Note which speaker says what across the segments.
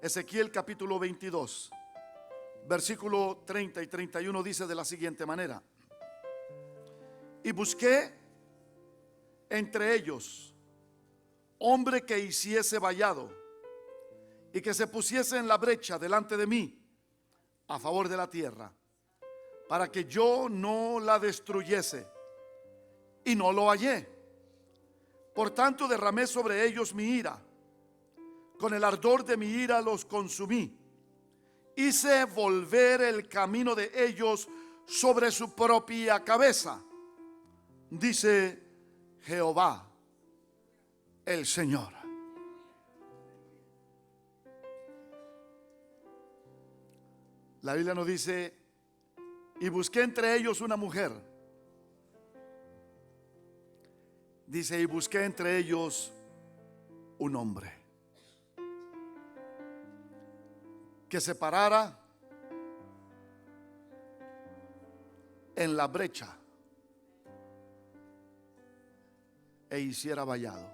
Speaker 1: Ezequiel capítulo 22, versículo 30 y 31 dice de la siguiente manera: y busqué entre ellos hombre que hiciese vallado y que se pusiese en la brecha delante de mí a favor de la tierra, para que yo no la destruyese, y no lo hallé. Por tanto derramé sobre ellos mi ira, con el ardor de mi ira los consumí, hice volver el camino de ellos sobre su propia cabeza, dice Jehová el Señor. La Biblia nos dice: y busqué entre ellos una mujer. Dice: y busqué entre ellos un hombre que se parara en la brecha e hiciera vallado.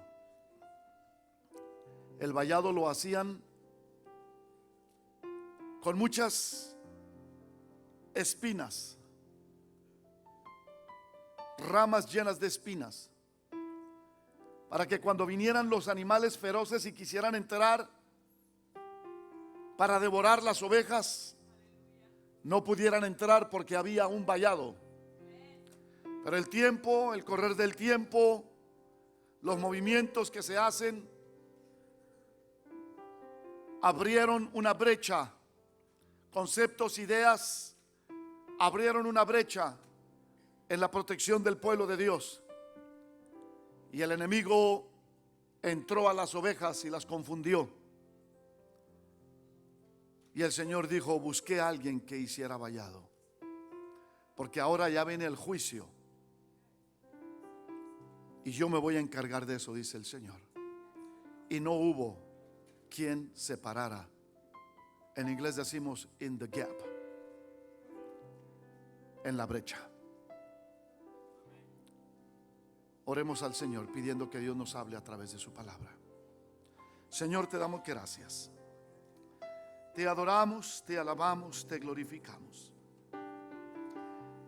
Speaker 1: El vallado lo hacían con muchas espinas, ramas llenas de espinas, para que cuando vinieran los animales feroces y quisieran entrar para devorar las ovejas, no pudieran entrar porque había un vallado. Pero el tiempo, el correr del tiempo, los movimientos que se hacen, abrieron una brecha. Conceptos, ideas, abrieron una brecha en la protección del pueblo de Dios. Y el enemigo entró a las ovejas y las confundió. Y el Señor dijo: busqué a alguien que hiciera vallado, porque ahora ya viene el juicio y yo me voy a encargar de eso, dice el Señor. Y no hubo quien se parara. En inglés decimos in the gap, en la brecha. Oremos al Señor pidiendo que Dios nos hable a través de su palabra. Señor, te damos gracias, te adoramos, te alabamos, te glorificamos.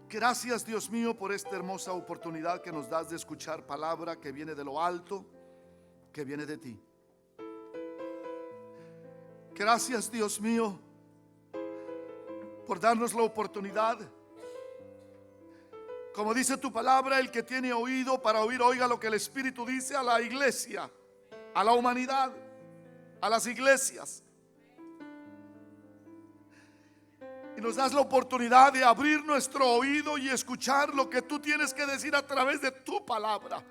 Speaker 1: Gracias, Dios mío, por esta hermosa oportunidad que nos das de escuchar palabra que viene de lo alto, que viene de ti. Gracias, Dios mío, por darnos la oportunidad. Como dice tu palabra, el que tiene oído para oír, oiga lo que el Espíritu dice a la iglesia, a la humanidad, a las iglesias. Y nos das la oportunidad de abrir nuestro oído y escuchar lo que tú tienes que decir a través de tu palabra.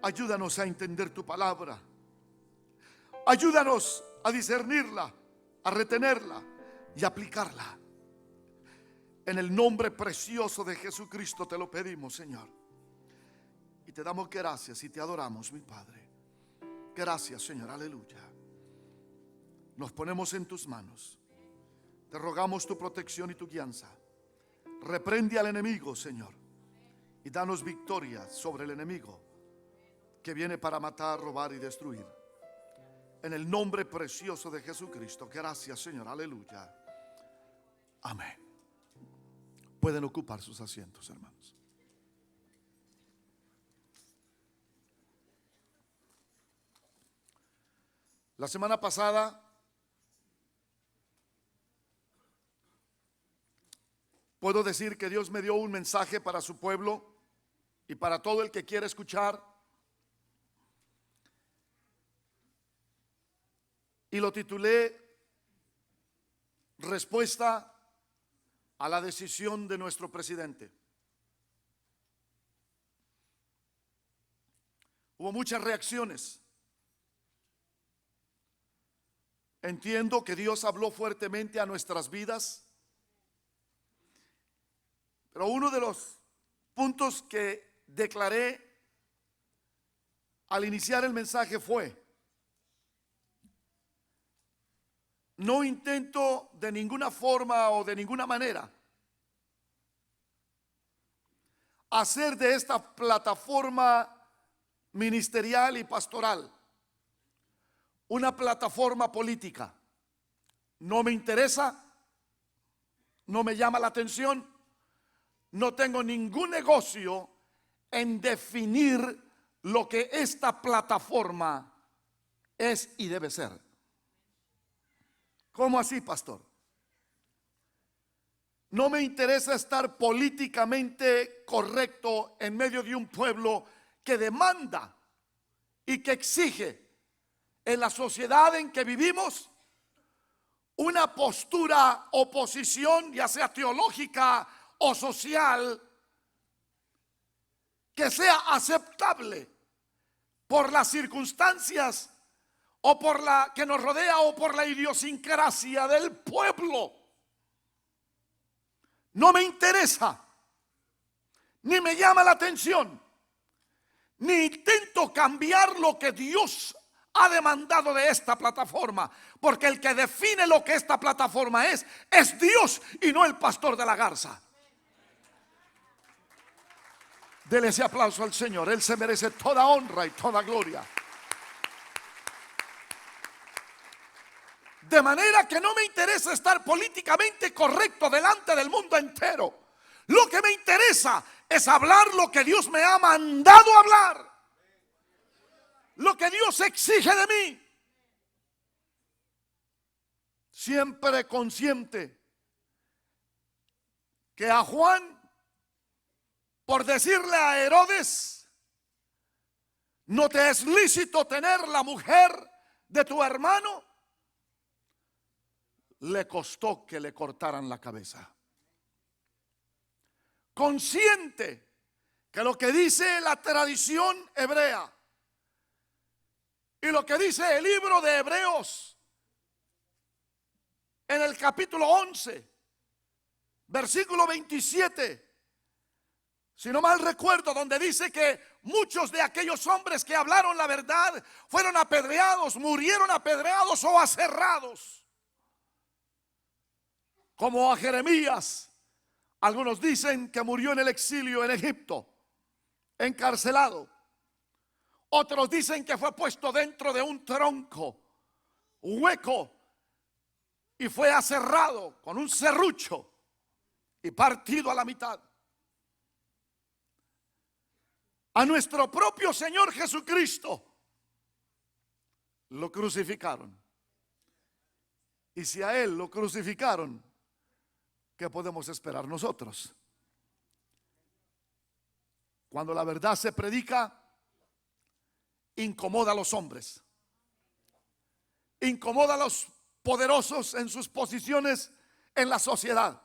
Speaker 1: Ayúdanos a entender tu palabra. Ayúdanos a discernirla, a retenerla y aplicarla. En el nombre precioso de Jesucristo te lo pedimos, Señor. Y te damos gracias y te adoramos, mi Padre. Gracias, Señor, aleluya. Nos ponemos en tus manos. Te rogamos tu protección y tu guianza. Reprende al enemigo, Señor, y danos victoria sobre el enemigo que viene para matar, robar y destruir. En el nombre precioso de Jesucristo. Gracias, Señor, aleluya. Amén. Pueden ocupar sus asientos, hermanos. La semana pasada puedo decir que Dios me dio un mensaje para su pueblo y para todo el que quiera escuchar. Y lo titulé Respuesta a la decisión de nuestro presidente. Hubo muchas reacciones. Entiendo que Dios habló fuertemente a nuestras vidas, pero uno de los puntos que declaré al iniciar el mensaje fue: no intento de ninguna forma o de ninguna manera hacer de esta plataforma ministerial y pastoral una plataforma política. No me interesa, no me llama la atención, no tengo ningún negocio en definir lo que esta plataforma es y debe ser. ¿Cómo así, pastor? No me interesa estar políticamente correcto en medio de un pueblo que demanda y que exige en la sociedad en que vivimos una postura o posición, ya sea teológica o social, que sea aceptable por las circunstancias o por la que nos rodea o por la idiosincrasia del pueblo. No me interesa, ni me llama la atención, ni intento cambiar lo que Dios ha demandado de esta plataforma, porque el que define lo que esta plataforma es Dios y no el pastor de la garza. Dele ese aplauso al Señor. Él se merece toda honra y toda gloria. De manera que no me interesa estar políticamente correcto delante del mundo entero. Lo que me interesa es hablar lo que Dios me ha mandado hablar, lo que Dios exige de mí. Siempre consciente que a Juan, por decirle a Herodes, no te es lícito tener la mujer de tu hermano, le costó que le cortaran la cabeza. Consciente que lo que dice la tradición hebrea y lo que dice el libro de Hebreos en el capítulo 11, versículo 27, si no mal recuerdo, donde dice que muchos de aquellos hombres que hablaron la verdad fueron apedreados, murieron apedreados o aserrados. Como a Jeremías, algunos dicen que murió en el exilio en Egipto, encarcelado. Otros dicen que fue puesto dentro de un tronco hueco y fue aserrado con un serrucho y partido a la mitad. A nuestro propio Señor Jesucristo lo crucificaron. Y si a Él lo crucificaron, ¿qué podemos esperar nosotros? Cuando la verdad se predica, incomoda a los hombres, incomoda a los poderosos en sus posiciones en la sociedad.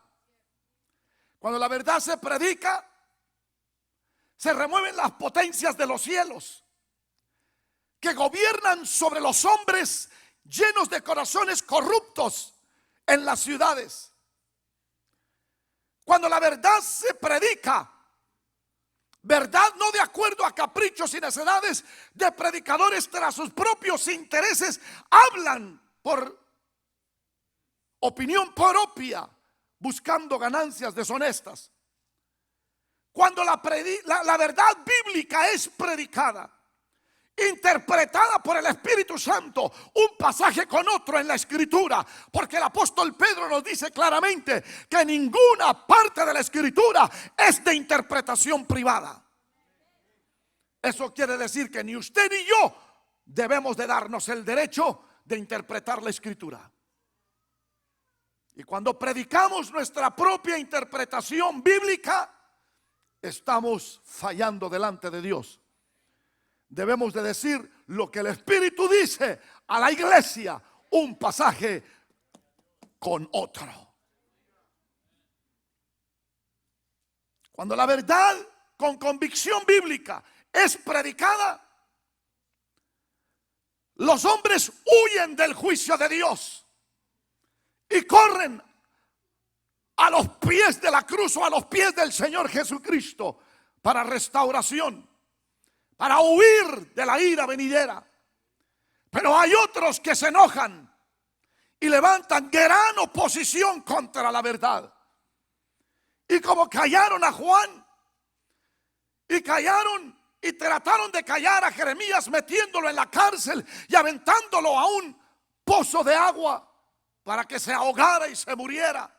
Speaker 1: Cuando la verdad se predica, se remueven las potencias de los cielos que gobiernan sobre los hombres llenos de corazones corruptos en las ciudades. Cuando la verdad se predica, verdad no de acuerdo a caprichos y necedades de predicadores tras sus propios intereses, hablan por opinión propia, buscando ganancias deshonestas. Cuando la verdad bíblica es predicada, interpretada por el Espíritu Santo, un pasaje con otro en la Escritura, porque el apóstol Pedro nos dice claramente que ninguna parte de la Escritura es de interpretación privada. Eso quiere decir que ni usted ni yo debemos de darnos el derecho de interpretar la Escritura. Y cuando predicamos nuestra propia interpretación bíblica, estamos fallando delante de Dios. Debemos de decir lo que el Espíritu dice a la iglesia, un pasaje con otro. Cuando la verdad con convicción bíblica es predicada, los hombres huyen del juicio de Dios y corren a los pies de la cruz o a los pies del Señor Jesucristo para restauración, para huir de la ira venidera. Pero hay otros que se enojan y levantan gran oposición contra la verdad. Y como callaron a Juan y callaron y trataron de callar a Jeremías metiéndolo en la cárcel y aventándolo a un pozo de agua para que se ahogara y se muriera.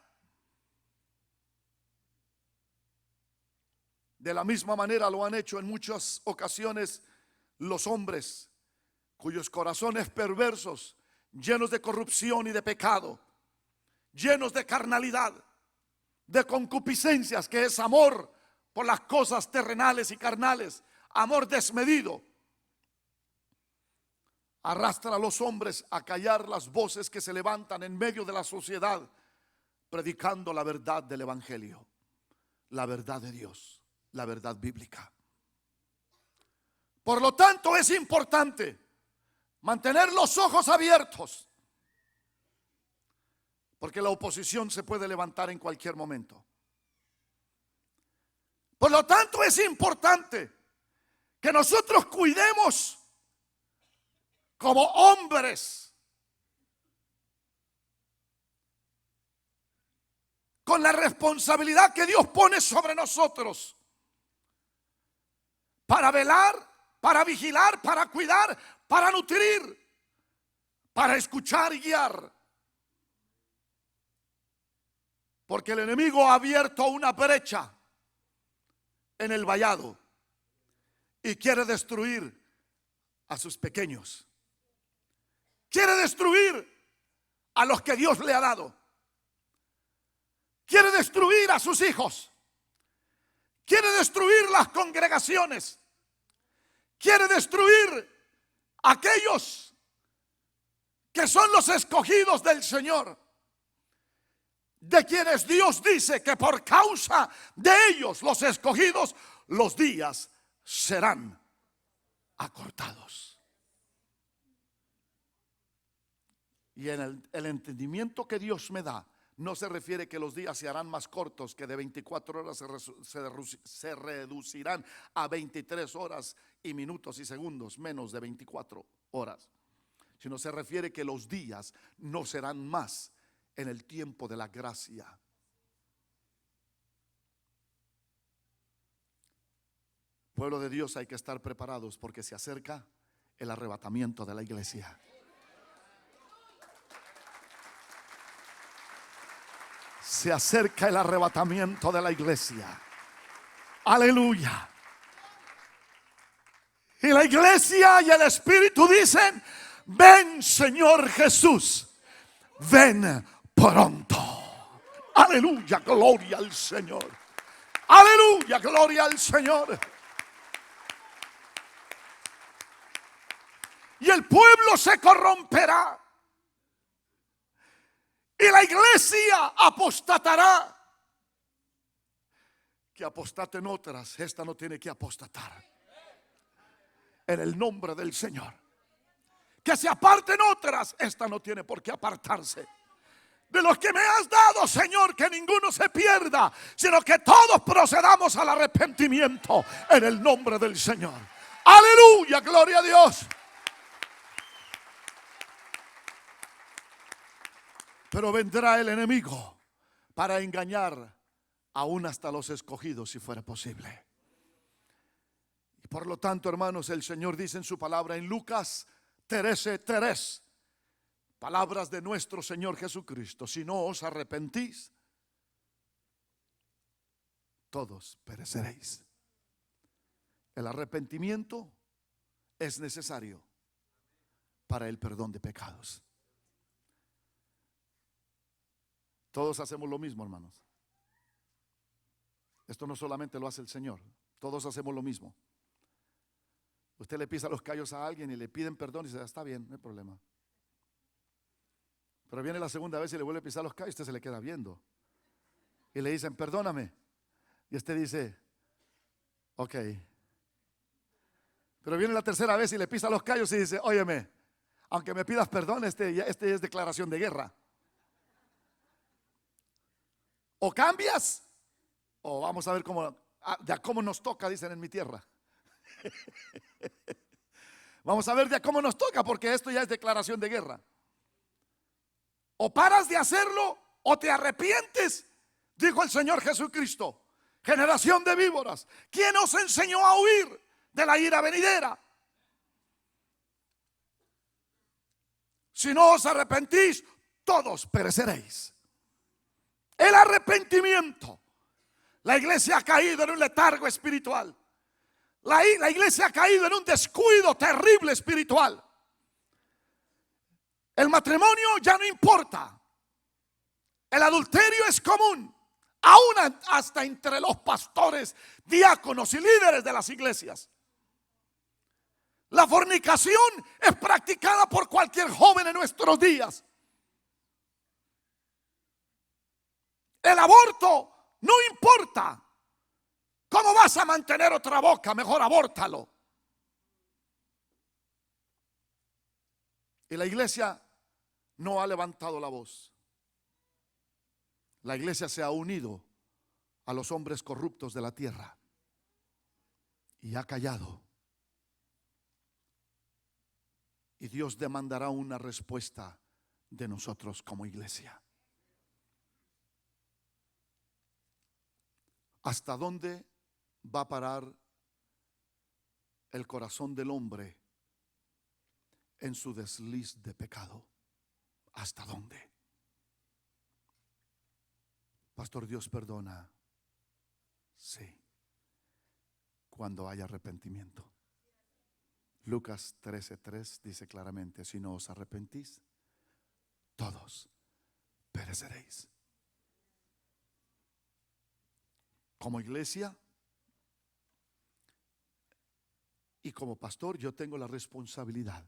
Speaker 1: De la misma manera lo han hecho en muchas ocasiones los hombres cuyos corazones perversos, llenos de corrupción y de pecado, llenos de carnalidad, de concupiscencias, que es amor por las cosas terrenales y carnales, amor desmedido, arrastra a los hombres a callar las voces que se levantan en medio de la sociedad, predicando la verdad del evangelio, la verdad de Dios, la verdad bíblica. Por lo tanto, es importante mantener los ojos abiertos, porque la oposición se puede levantar en cualquier momento. Por lo tanto, es importante que nosotros cuidemos como hombres, con la responsabilidad que Dios pone sobre nosotros, para velar, para vigilar, para cuidar, para nutrir, para escuchar y guiar. Porque el enemigo ha abierto una brecha en el vallado y quiere destruir a sus pequeños. Quiere destruir a los que Dios le ha dado. Quiere destruir a sus hijos. Quiere destruir las congregaciones. Quiere destruir a aquellos que son los escogidos del Señor, de quienes Dios dice que por causa de ellos, los escogidos, los días serán acortados. Y en el entendimiento que Dios me da, no se refiere que los días se harán más cortos, que de 24 horas se reducirán a 23 horas y minutos y segundos, menos de 24 horas, sino se refiere que los días no serán más en el tiempo de la gracia. Pueblo de Dios, hay que estar preparados porque se acerca el arrebatamiento de la iglesia. Se acerca el arrebatamiento de la iglesia. Aleluya. Y la iglesia y el Espíritu dicen: ven, Señor Jesús, ven pronto. Aleluya, gloria al Señor. Aleluya, gloria al Señor. Y el pueblo se corromperá, y la iglesia apostatará. Que apostaten otras, esta no tiene que apostatar. En el nombre del Señor. Que se aparten otras, esta no tiene por qué apartarse. De los que me has dado, Señor, que ninguno se pierda, sino que todos procedamos al arrepentimiento en el nombre del Señor. Aleluya, gloria a Dios. Pero vendrá el enemigo para engañar aún hasta los escogidos, si fuera posible. Y por lo tanto, hermanos, el Señor dice en su palabra en Lucas 13:3, palabras de nuestro Señor Jesucristo: si no os arrepentís, todos pereceréis. El arrepentimiento es necesario para el perdón de pecados. Todos hacemos lo mismo, hermanos. Esto no solamente lo hace el Señor, todos hacemos lo mismo. Usted le pisa los callos a alguien y le piden perdón y dice: está bien, no hay problema. Pero viene la segunda vez y le vuelve a pisar los callos, usted se le queda viendo. Y le dicen: perdóname. Y usted dice: ok. Pero viene la tercera vez y le pisa los callos y dice: óyeme, aunque me pidas perdón, este es declaración de guerra. O cambias, o vamos a ver cómo nos toca, dicen en mi tierra. Vamos a ver de cómo nos toca, porque esto ya es declaración de guerra. O paras de hacerlo o te arrepientes, dijo el Señor Jesucristo. Generación de víboras, ¿quién os enseñó a huir de la ira venidera. Si no os arrepentís, todos pereceréis. El arrepentimiento. La iglesia ha caído en un letargo espiritual. La iglesia ha caído en un descuido terrible espiritual. El matrimonio ya no importa. El adulterio es común, aún hasta entre los pastores, diáconos y líderes de las iglesias. La fornicación es practicada por cualquier joven en nuestros días. El aborto no importa. ¿Cómo vas a mantener otra boca? Mejor abórtalo. Y la iglesia no ha levantado la voz. La iglesia se ha unido a los hombres corruptos de la tierra y ha callado. Y Dios demandará una respuesta de nosotros como iglesia. ¿Hasta dónde va a parar el corazón del hombre en su desliz de pecado? ¿Hasta dónde? Pastor, Dios perdona. Sí, cuando haya arrepentimiento. Lucas 13:3 dice claramente: si no os arrepentís, todos pereceréis. Como iglesia y como pastor, yo tengo la responsabilidad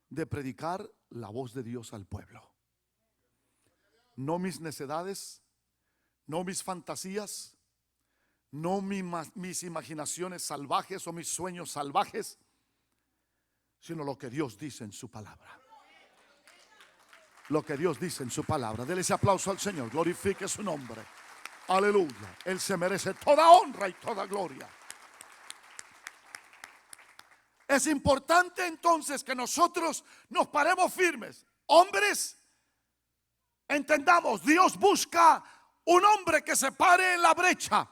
Speaker 1: de predicar la voz de Dios al pueblo. No mis necedades, no mis fantasías, no mis imaginaciones salvajes o mis sueños salvajes, sino lo que Dios dice en su palabra. Lo que Dios dice en su palabra. Dele ese aplauso al Señor, glorifique su nombre. Aleluya. Él se merece toda honra y toda gloria. Es importante entonces que nosotros nos paremos firmes. Hombres, entendamos, Dios busca un hombre que se pare en la brecha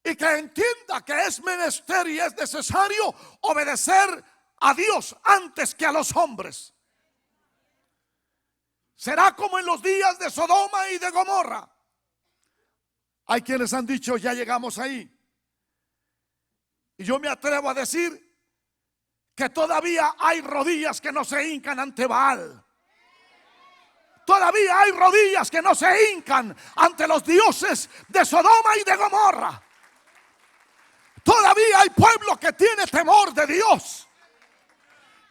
Speaker 1: y que entienda que es menester y es necesario obedecer a Dios antes que a los hombres. Será como en los días de Sodoma y de Gomorra. Hay quienes han dicho: ya llegamos ahí. Y yo me atrevo a decir que todavía hay rodillas que no se hincan ante Baal. Todavía hay rodillas que no se hincan ante los dioses de Sodoma y de Gomorra. Todavía hay pueblo que tiene temor de Dios.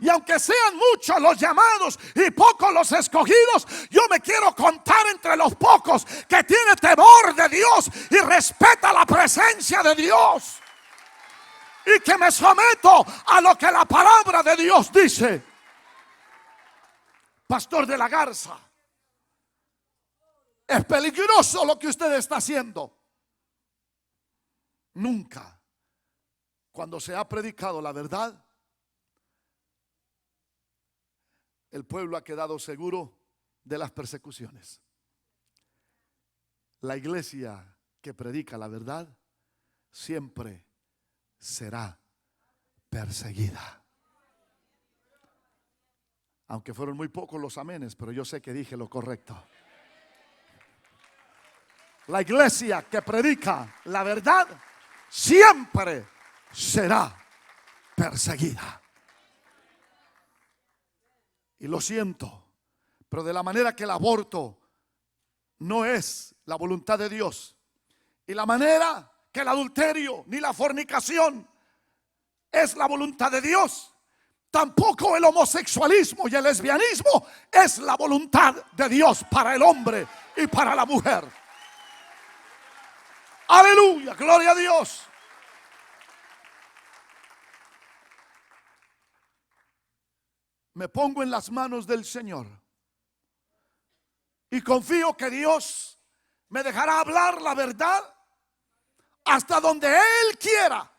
Speaker 1: Y aunque sean muchos los llamados y pocos los escogidos, yo me quiero contar entre los pocos que tiene temor de Dios y respeta la presencia de Dios. Y que me someto a lo que la palabra de Dios dice. Pastor de la Garza, es peligroso lo que usted está haciendo. Nunca, cuando se ha predicado la verdad, el pueblo ha quedado seguro de las persecuciones. La iglesia que predica la verdad siempre será perseguida. Aunque fueron muy pocos los amenes, pero yo sé que dije lo correcto. La iglesia que predica la verdad siempre será perseguida. Y lo siento, pero de la manera que el aborto no es la voluntad de Dios, y la manera que el adulterio ni la fornicación es la voluntad de Dios, tampoco el homosexualismo y el lesbianismo es la voluntad de Dios para el hombre y para la mujer. Aleluya, gloria a Dios. Me pongo en las manos del Señor y confío que Dios me dejará hablar la verdad hasta donde Él quiera.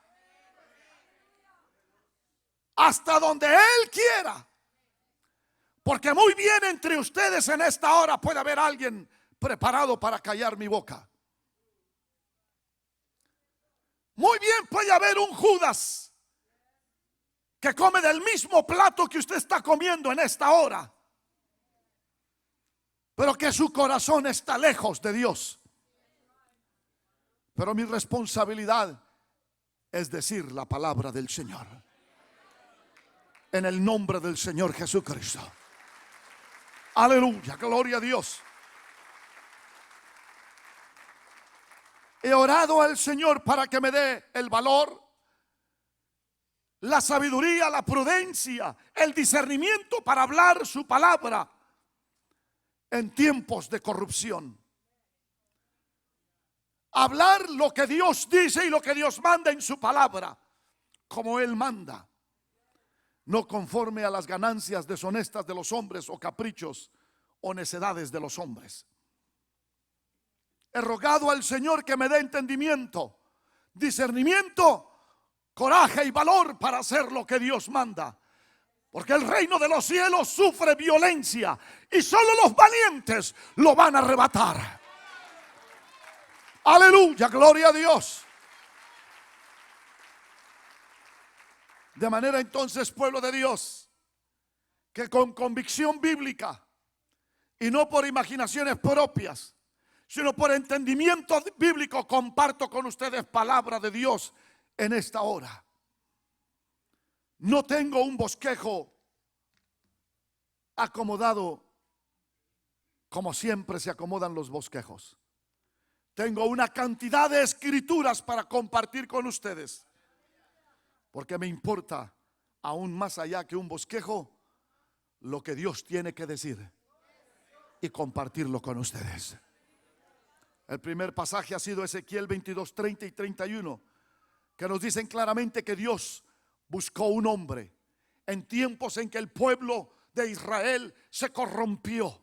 Speaker 1: Hasta donde Él quiera. Porque muy bien entre ustedes en esta hora puede haber alguien preparado para callar mi boca. Muy bien, puede haber un Judas que come del mismo plato que usted está comiendo en esta hora, pero que su corazón está lejos de Dios. Pero mi responsabilidad es decir la palabra del Señor, en el nombre del Señor Jesucristo. Aleluya, gloria a Dios. He orado al Señor para que me dé el valor, la sabiduría, la prudencia, el discernimiento para hablar su palabra en tiempos de corrupción. Hablar lo que Dios dice y lo que Dios manda en su palabra, como Él manda, no conforme a las ganancias deshonestas de los hombres o caprichos o necedades de los hombres. He rogado al Señor que me dé entendimiento, discernimiento, coraje y valor para hacer lo que Dios manda. Porque el reino de los cielos sufre violencia y solo los valientes lo van a arrebatar. Aleluya, gloria a Dios. De manera entonces, pueblo de Dios, que con convicción bíblica y no por imaginaciones propias, sino por entendimiento bíblico, comparto con ustedes palabra de Dios en esta hora. No tengo un bosquejo acomodado como siempre se acomodan los bosquejos. Tengo una cantidad de escrituras para compartir con ustedes, porque me importa aún más allá que un bosquejo lo que Dios tiene que decir y compartirlo con ustedes. El primer pasaje ha sido Ezequiel 22, 30 y 31, que nos dicen claramente que Dios buscó un hombre en tiempos en que el pueblo de Israel se corrompió.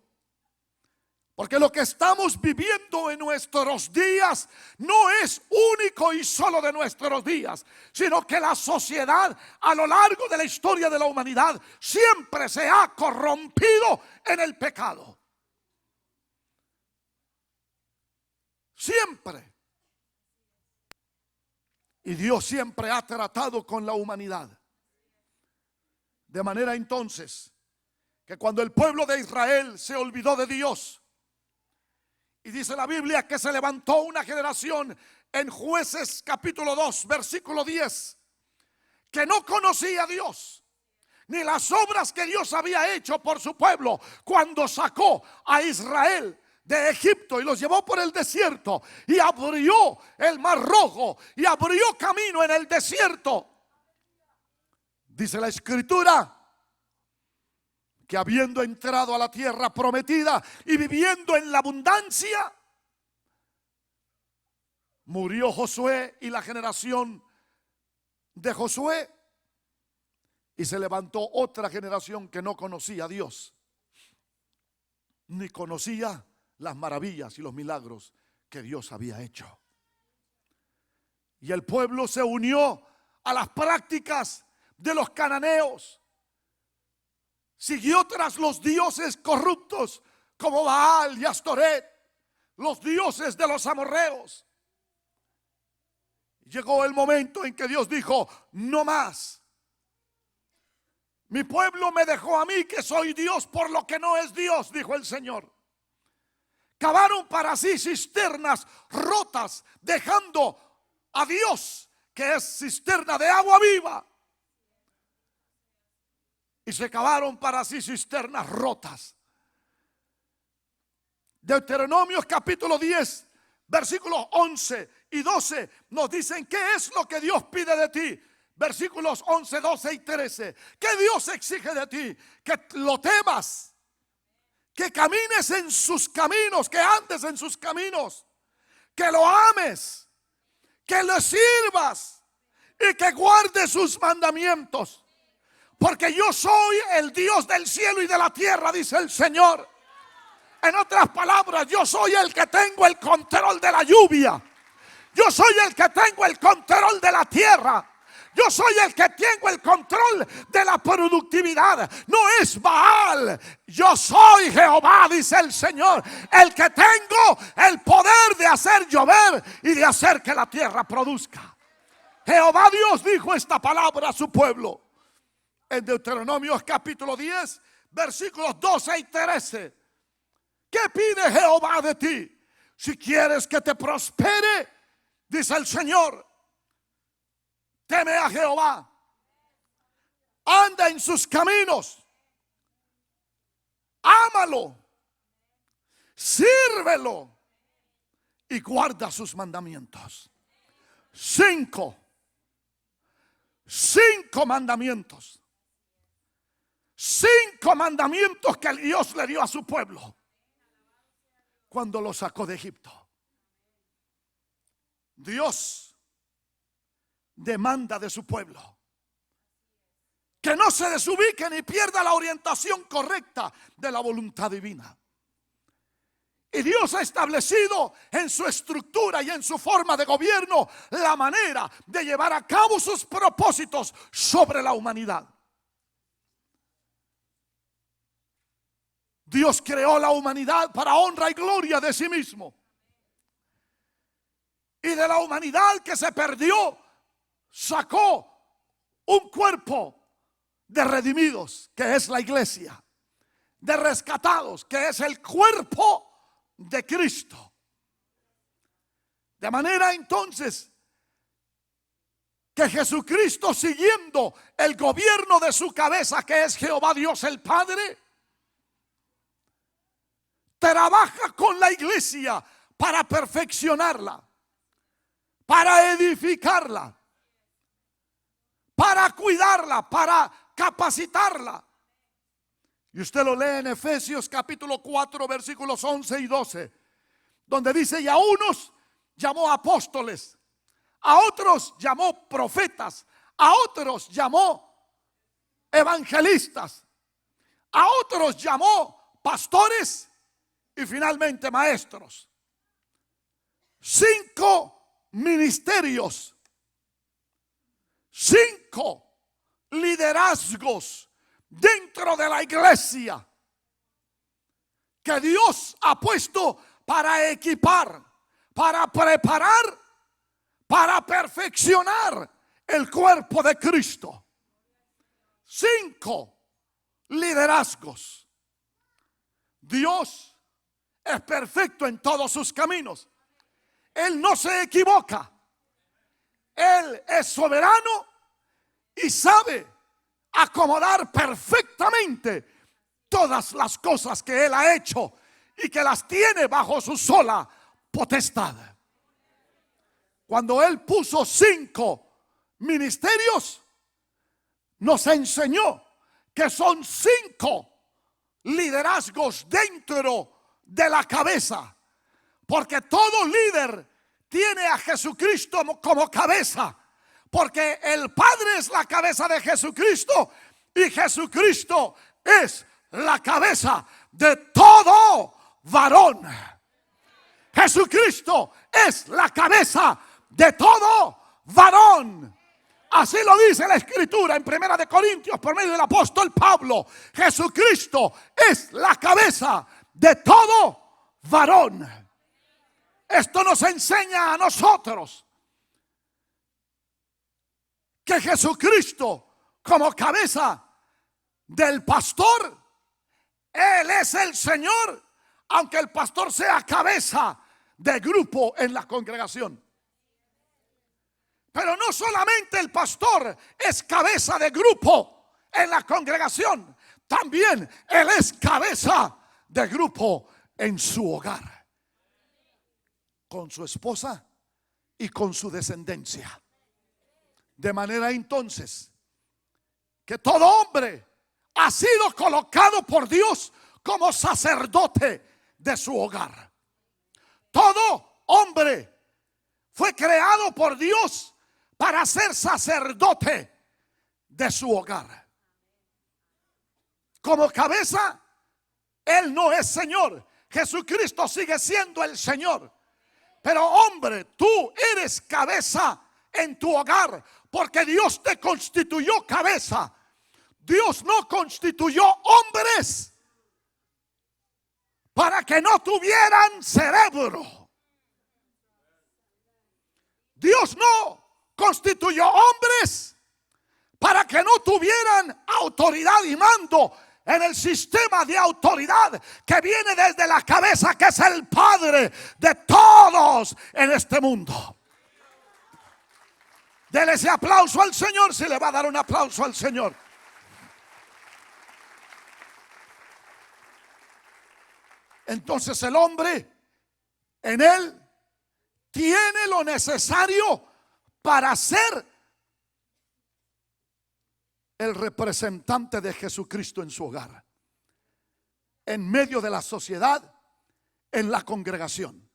Speaker 1: Porque lo que estamos viviendo en nuestros días no es único y solo de nuestros días, sino que la sociedad a lo largo de la historia de la humanidad siempre se ha corrompido en el pecado. Siempre. Y Dios siempre ha tratado con la humanidad. De manera entonces que cuando el pueblo de Israel se olvidó de Dios, y dice la Biblia que se levantó una generación en Jueces capítulo 2 versículo 10 que no conocía a Dios ni las obras que Dios había hecho por su pueblo cuando sacó a Israel de Egipto y los llevó por el desierto y abrió el mar rojo y abrió camino en el desierto. Dice la escritura que habiendo entrado a la tierra prometida y viviendo en la abundancia, murió Josué y la generación de Josué, y se levantó otra generación que no conocía a Dios, ni conocía las maravillas y los milagros que Dios había hecho. Y el pueblo se unió a las prácticas de los cananeos. Siguió tras los dioses corruptos como Baal y Astoret, los dioses de los amorreos. Llegó el momento en que Dios dijo: no más. Mi pueblo me dejó a mí, que soy Dios, por lo que no es Dios, dijo el Señor. Cavaron para sí cisternas rotas, dejando a Dios, que es cisterna de agua viva. Y se cavaron para sí cisternas rotas. Deuteronomios capítulo 10, versículos 11 y 12 nos dicen qué es lo que Dios pide de ti. Versículos 11, 12 y 13. ¿Qué Dios exige de ti? Que lo temas, que camines en sus caminos, que andes en sus caminos, que lo ames, que le sirvas y que guardes sus mandamientos. Porque yo soy el Dios del cielo y de la tierra, dice el Señor. En otras palabras, yo soy el que tengo el control de la lluvia. Yo soy el que tengo el control de la tierra. Yo soy el que tengo el control de la productividad. No es Baal. Yo soy Jehová, dice el Señor, el que tengo el poder de hacer llover y de hacer que la tierra produzca. Jehová Dios dijo esta palabra a su pueblo. En Deuteronomio capítulo 10, versículos 12 y 13. ¿Qué pide Jehová de ti? Si quieres que te prospere, dice el Señor, teme a Jehová, anda en sus caminos, ámalo, sírvelo y guarda sus mandamientos. 5 mandamientos. 5 mandamientos que Dios le dio a su pueblo cuando lo sacó de Egipto. Dios demanda de su pueblo que no se desubique ni pierda la orientación correcta de la voluntad divina. Y Dios ha establecido en su estructura y en su forma de gobierno la manera de llevar a cabo sus propósitos sobre la humanidad. Dios creó la humanidad para honra y gloria de sí mismo. Y de la humanidad que se perdió, sacó un cuerpo de redimidos, que es la iglesia, de rescatados, que es el cuerpo de Cristo. De manera entonces que Jesucristo, siguiendo el gobierno de su cabeza, que es Jehová Dios el Padre, trabaja con la iglesia para perfeccionarla, para edificarla, para cuidarla, para capacitarla. Y usted lo lee en Efesios capítulo 4 versículos 11 y 12, donde dice: y a unos llamó apóstoles, a otros llamó profetas, a otros llamó evangelistas, a otros llamó pastores y finalmente maestros. 5 ministerios, 5 liderazgos dentro de la iglesia que Dios ha puesto para equipar, para preparar, para perfeccionar el cuerpo de Cristo. 5 liderazgos. Dios es perfecto en todos sus caminos. Él no se equivoca. Él es soberano y sabe acomodar perfectamente todas las cosas que Él ha hecho y que las tiene bajo su sola potestad. Cuando Él puso 5 ministerios, nos enseñó que son 5 liderazgos dentro de la cabeza, porque todo líder tiene a Jesucristo como cabeza, porque el Padre es la cabeza de Jesucristo y Jesucristo es la cabeza de todo varón. Jesucristo es la cabeza de todo varón. Así lo dice la Escritura en 1 de Corintios por medio del apóstol Pablo. Jesucristo es la cabeza de todo varón. Esto nos enseña a nosotros que Jesucristo, como cabeza del pastor, Él es el Señor, aunque el pastor sea cabeza de grupo en la congregación. Pero no solamente el pastor es cabeza de grupo en la congregación, también Él es cabeza de grupo en su hogar, con su esposa y con su descendencia. De manera entonces que todo hombre ha sido colocado por Dios como sacerdote de su hogar. Todo hombre fue creado por Dios para ser sacerdote de su hogar. Como cabeza, Él no es Señor. Jesucristo sigue siendo el Señor. Pero hombre, tú eres cabeza en tu hogar, porque Dios te constituyó cabeza. Dios no constituyó hombres para que no tuvieran cerebro. Dios no constituyó hombres para que no tuvieran autoridad y mando en el sistema de autoridad que viene desde la cabeza, que es el Padre de todos en este mundo. Dele ese aplauso al Señor si le va a dar un aplauso al Señor. Entonces el hombre en él tiene lo necesario para ser el representante de Jesucristo en su hogar, en medio de la sociedad, en la congregación.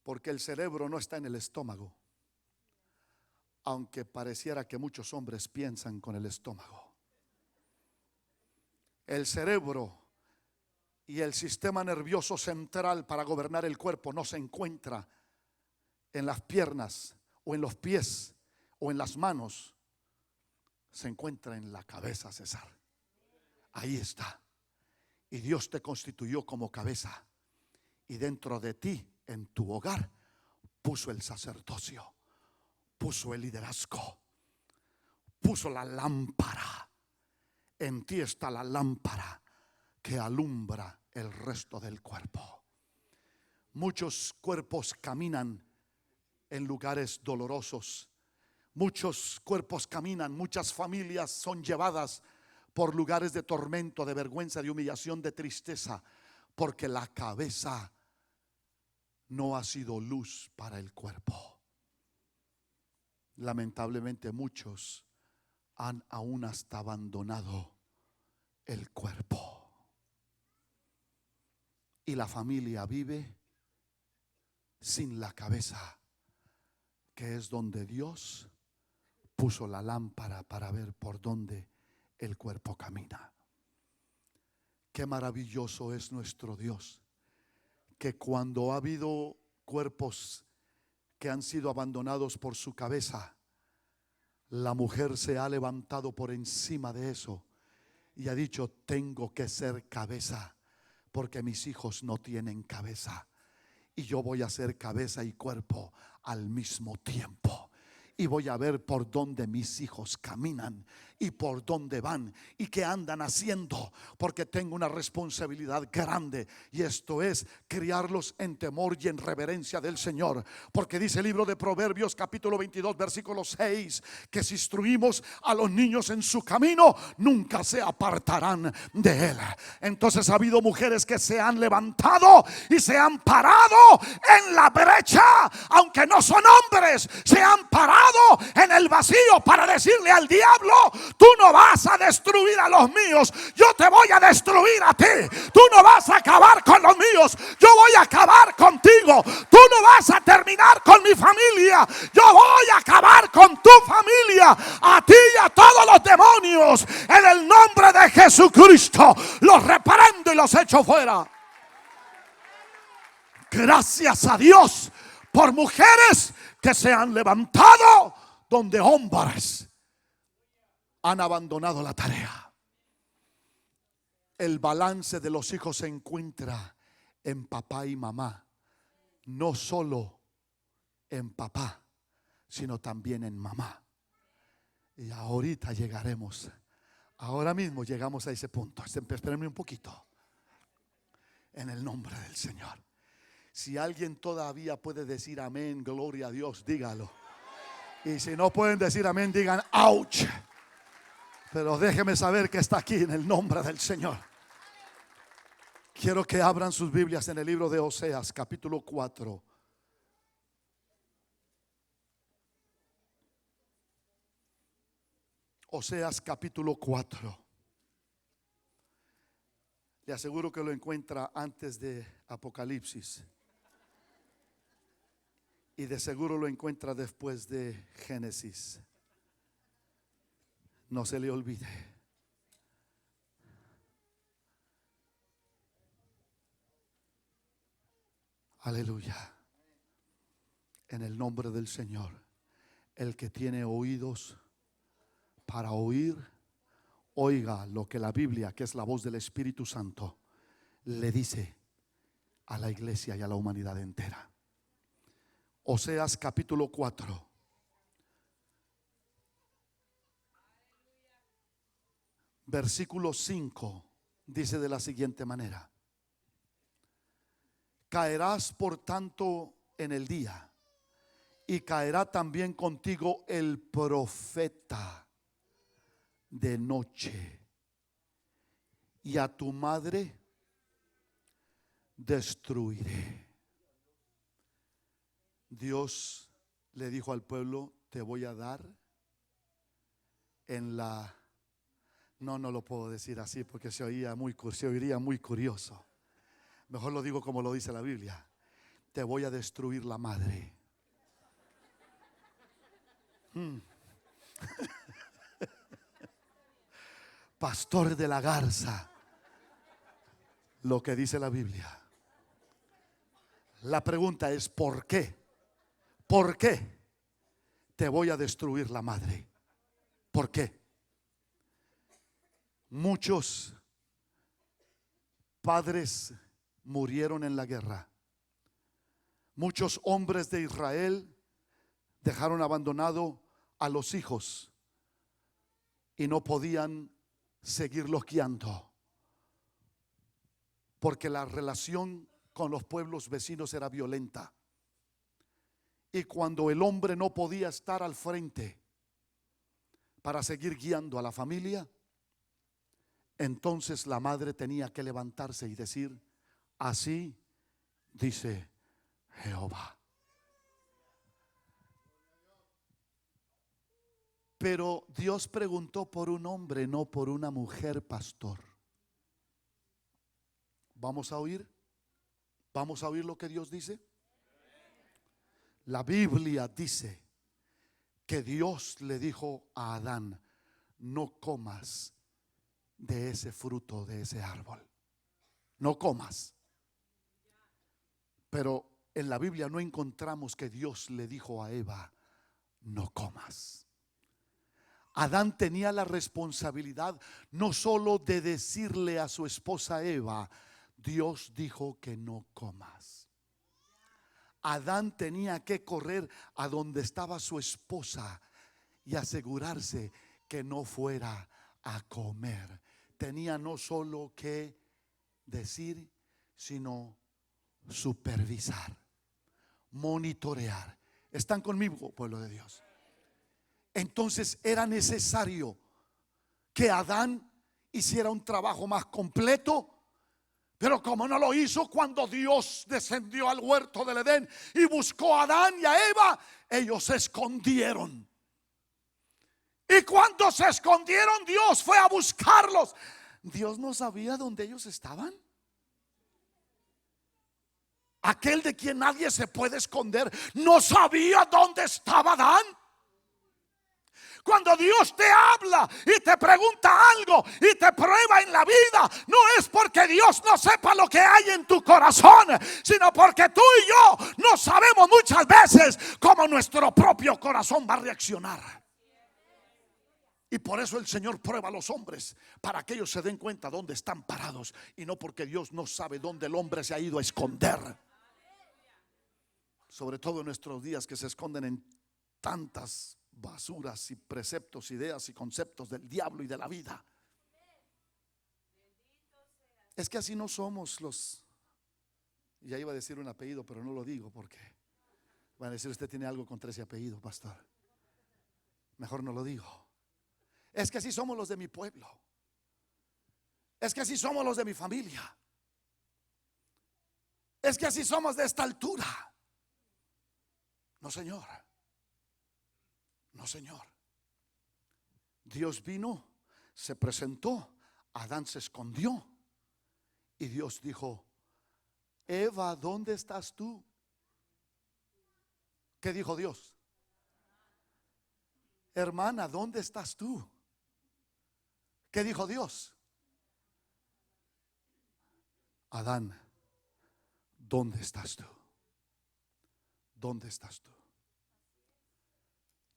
Speaker 1: Porque el cerebro no está en el estómago, aunque pareciera que muchos hombres piensan con el estómago. El cerebro y el sistema nervioso central para gobernar el cuerpo no se encuentra en las piernas o en los pies o en las manos. Se encuentra en la cabeza, César. Ahí está. Y Dios te constituyó como cabeza. Y dentro de ti, en tu hogar, puso el sacerdocio, puso el liderazgo, puso la lámpara. En ti está la lámpara que alumbra el resto del cuerpo. Muchos cuerpos caminan en lugares dolorosos. Muchos cuerpos caminan, muchas familias son llevadas por lugares de tormento, de vergüenza, de humillación, de tristeza, porque la cabeza no ha sido luz para el cuerpo. Lamentablemente muchos han aún hasta abandonado el cuerpo. Y la familia vive sin la cabeza, que es donde Dios puso la lámpara para ver por dónde el cuerpo camina. Qué maravilloso es nuestro Dios, que cuando ha habido cuerpos que han sido abandonados por su cabeza, la mujer se ha levantado por encima de eso y ha dicho: tengo que ser cabeza, porque mis hijos no tienen cabeza, y yo voy a ser cabeza y cuerpo al mismo tiempo. Y voy a ver por dónde mis hijos caminan y por dónde van y qué andan haciendo, porque tengo una responsabilidad grande, y esto es criarlos en temor y en reverencia del Señor. Porque dice el libro de Proverbios capítulo 22 versículo 6 que si instruimos a los niños en su camino, nunca se apartarán de él. Entonces ha habido mujeres que se han levantado y se han parado en la brecha, aunque no son hombres, se han parado en el vacío para decirle al diablo: tú no vas a destruir a los míos, yo te voy a destruir a ti. Tú no vas a acabar con los míos, yo voy a acabar contigo. Tú no vas a terminar con mi familia, yo voy a acabar con tu familia. A ti y a todos los demonios, en el nombre de Jesucristo, los reprendo y los echo fuera. Gracias a Dios por mujeres que se han levantado donde hombres han abandonado la tarea. El balance de los hijos se encuentra en papá y mamá, no solo en papá, sino también en mamá. Y ahorita llegaremos, ahora mismo llegamos a ese punto. Espérenme un poquito. En el nombre del Señor. Si alguien todavía puede decir amén, gloria a Dios, dígalo. Y si no pueden decir amén, digan ouch. Pero déjeme saber que está aquí en el nombre del Señor. Quiero que abran sus Biblias en el libro de Oseas capítulo 4. Oseas capítulo 4. Le aseguro que lo encuentra antes de Apocalipsis. Y de seguro lo encuentra después de Génesis. No se le olvide. Aleluya. En el nombre del Señor. El que tiene oídos para oír, oiga lo que la Biblia, que es la voz del Espíritu Santo, le dice a la iglesia y a la humanidad entera. Oseas capítulo 4. versículo 5 dice de la siguiente manera: caerás por tanto en el día, y caerá también contigo el profeta de noche, y a tu madre destruiré. Dios le dijo al pueblo: te voy a dar en la... No lo puedo decir así porque se oiría muy curioso. Mejor lo digo como lo dice la Biblia: te voy a destruir la madre. Pastor de la Garza, lo que dice la Biblia. La pregunta es: ¿por qué? ¿Por qué te voy a destruir la madre? ¿Por qué? Muchos padres murieron en la guerra. Muchos hombres de Israel dejaron abandonado a los hijos y no podían seguirlos guiando, porque la relación con los pueblos vecinos era violenta. Y cuando el hombre no podía estar al frente para seguir guiando a la familia, entonces la madre tenía que levantarse y decir: así dice Jehová. Pero Dios preguntó por un hombre, no por una mujer, pastor. ¿Vamos a oír? ¿Vamos a oír lo que Dios dice? La Biblia dice que Dios le dijo a Adán: no comas de ese fruto de ese árbol, no comas. Pero en la Biblia no encontramos que Dios le dijo a Eva: no comas. Adán tenía la responsabilidad no solo de decirle a su esposa Eva: Dios dijo que no comas. Adán tenía que correr a donde estaba su esposa y asegurarse que no fuera a comer. Tenía no solo que decir, sino supervisar, monitorear. ¿Están conmigo, pueblo de Dios? Entonces era necesario que Adán hiciera un trabajo más completo. Pero como no lo hizo, cuando Dios descendió al huerto del Edén y buscó a Adán y a Eva, ellos se escondieron. Y cuando se escondieron, Dios fue a buscarlos. Dios no sabía dónde ellos estaban. Aquel de quien nadie se puede esconder no sabía dónde estaba Adán. Cuando Dios te habla y te pregunta algo y te prueba en la vida, no es porque Dios no sepa lo que hay en tu corazón, sino porque tú y yo no sabemos muchas veces cómo nuestro propio corazón va a reaccionar. Y por eso el Señor prueba a los hombres, para que ellos se den cuenta dónde están parados, y no porque Dios no sabe dónde el hombre se ha ido a esconder. Sobre todo en nuestros días, que se esconden en tantas basuras y preceptos, ideas y conceptos del diablo y de la vida. Es que así no somos los... Ya iba a decir un apellido, pero no lo digo porque van a decir: usted tiene algo contra ese apellido, pastor. Mejor no lo digo. Es que así somos los de mi pueblo. Es que así somos los de mi familia. Es que así somos de esta altura. No, Señor. No, Señor. Dios vino, se presentó, Adán se escondió y Dios dijo: Eva, ¿dónde estás tú? ¿Qué dijo Dios? Hermana, ¿dónde estás tú? ¿Qué dijo Dios? Adán, ¿dónde estás tú? ¿Dónde estás tú?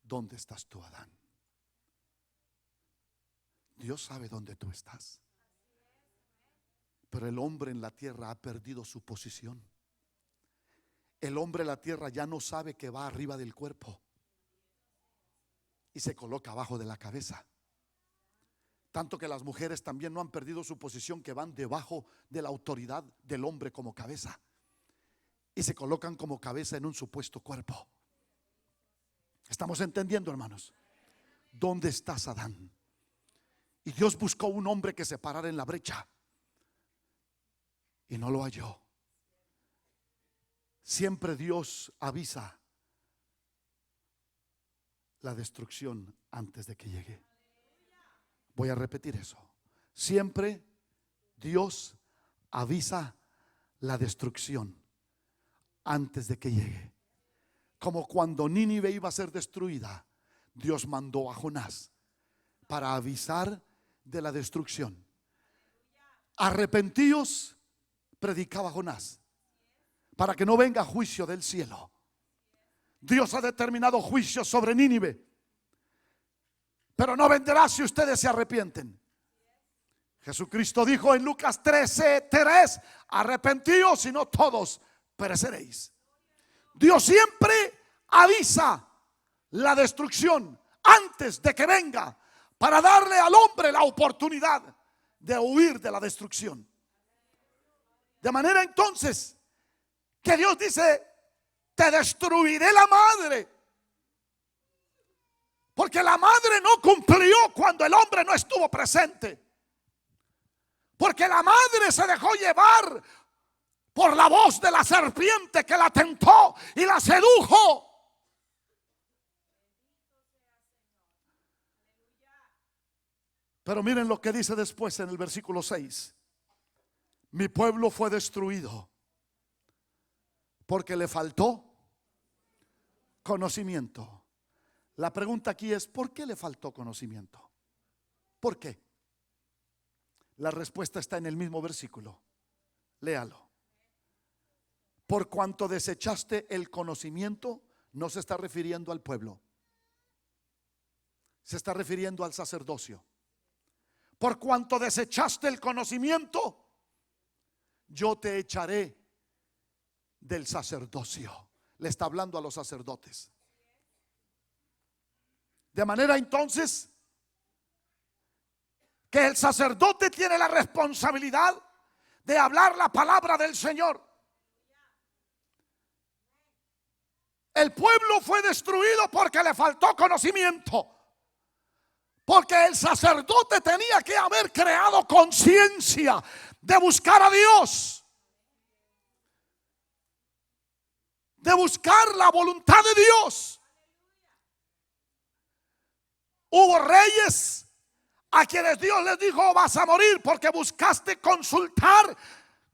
Speaker 1: ¿Dónde estás tú, Adán? Dios sabe dónde tú estás. Pero el hombre en la tierra ha perdido su posición. El hombre en la tierra ya no sabe que va arriba del cuerpo y se coloca abajo de la cabeza. Tanto que las mujeres también no han perdido su posición, que van debajo de la autoridad del hombre como cabeza y se colocan como cabeza en un supuesto cuerpo. ¿Estamos entendiendo, hermanos? ¿Dónde estás, Adán? Y Dios buscó un hombre que se parara en la brecha y no lo halló. Siempre Dios avisa la destrucción antes de que llegue. Voy a repetir eso. Siempre Dios avisa la destrucción antes de que llegue. Como cuando Nínive iba a ser destruida, Dios mandó a Jonás para avisar de la destrucción. Arrepentíos, predicaba Jonás, para que no venga juicio del cielo. Dios ha determinado juicio sobre Nínive, pero no vendrá si ustedes se arrepienten. Jesucristo dijo en Lucas 13:3: arrepentíos, si no todos pereceréis. Dios siempre avisa la destrucción antes de que venga, para darle al hombre la oportunidad de huir de la destrucción. De manera entonces que Dios dice: te destruiré la madre. Porque la madre no cumplió cuando el hombre no estuvo presente. Porque la madre se dejó llevar por la voz de la serpiente que la tentó y la sedujo. Pero miren lo que dice después en el versículo 6: mi pueblo fue destruido porque le faltó conocimiento. La pregunta aquí es: ¿por qué le faltó conocimiento? ¿Por qué? La respuesta está en el mismo versículo. Léalo. Por cuanto desechaste el conocimiento. No se está refiriendo al pueblo, se está refiriendo al sacerdocio. Por cuanto desechaste el conocimiento, yo te echaré del sacerdocio. Le está hablando a los sacerdotes. De manera entonces que el sacerdote tiene la responsabilidad de hablar la palabra del Señor. El pueblo fue destruido porque le faltó conocimiento. Porque el sacerdote tenía que haber creado conciencia de buscar a Dios, de buscar la voluntad de Dios. Hubo reyes a quienes Dios les dijo: vas a morir porque buscaste consultar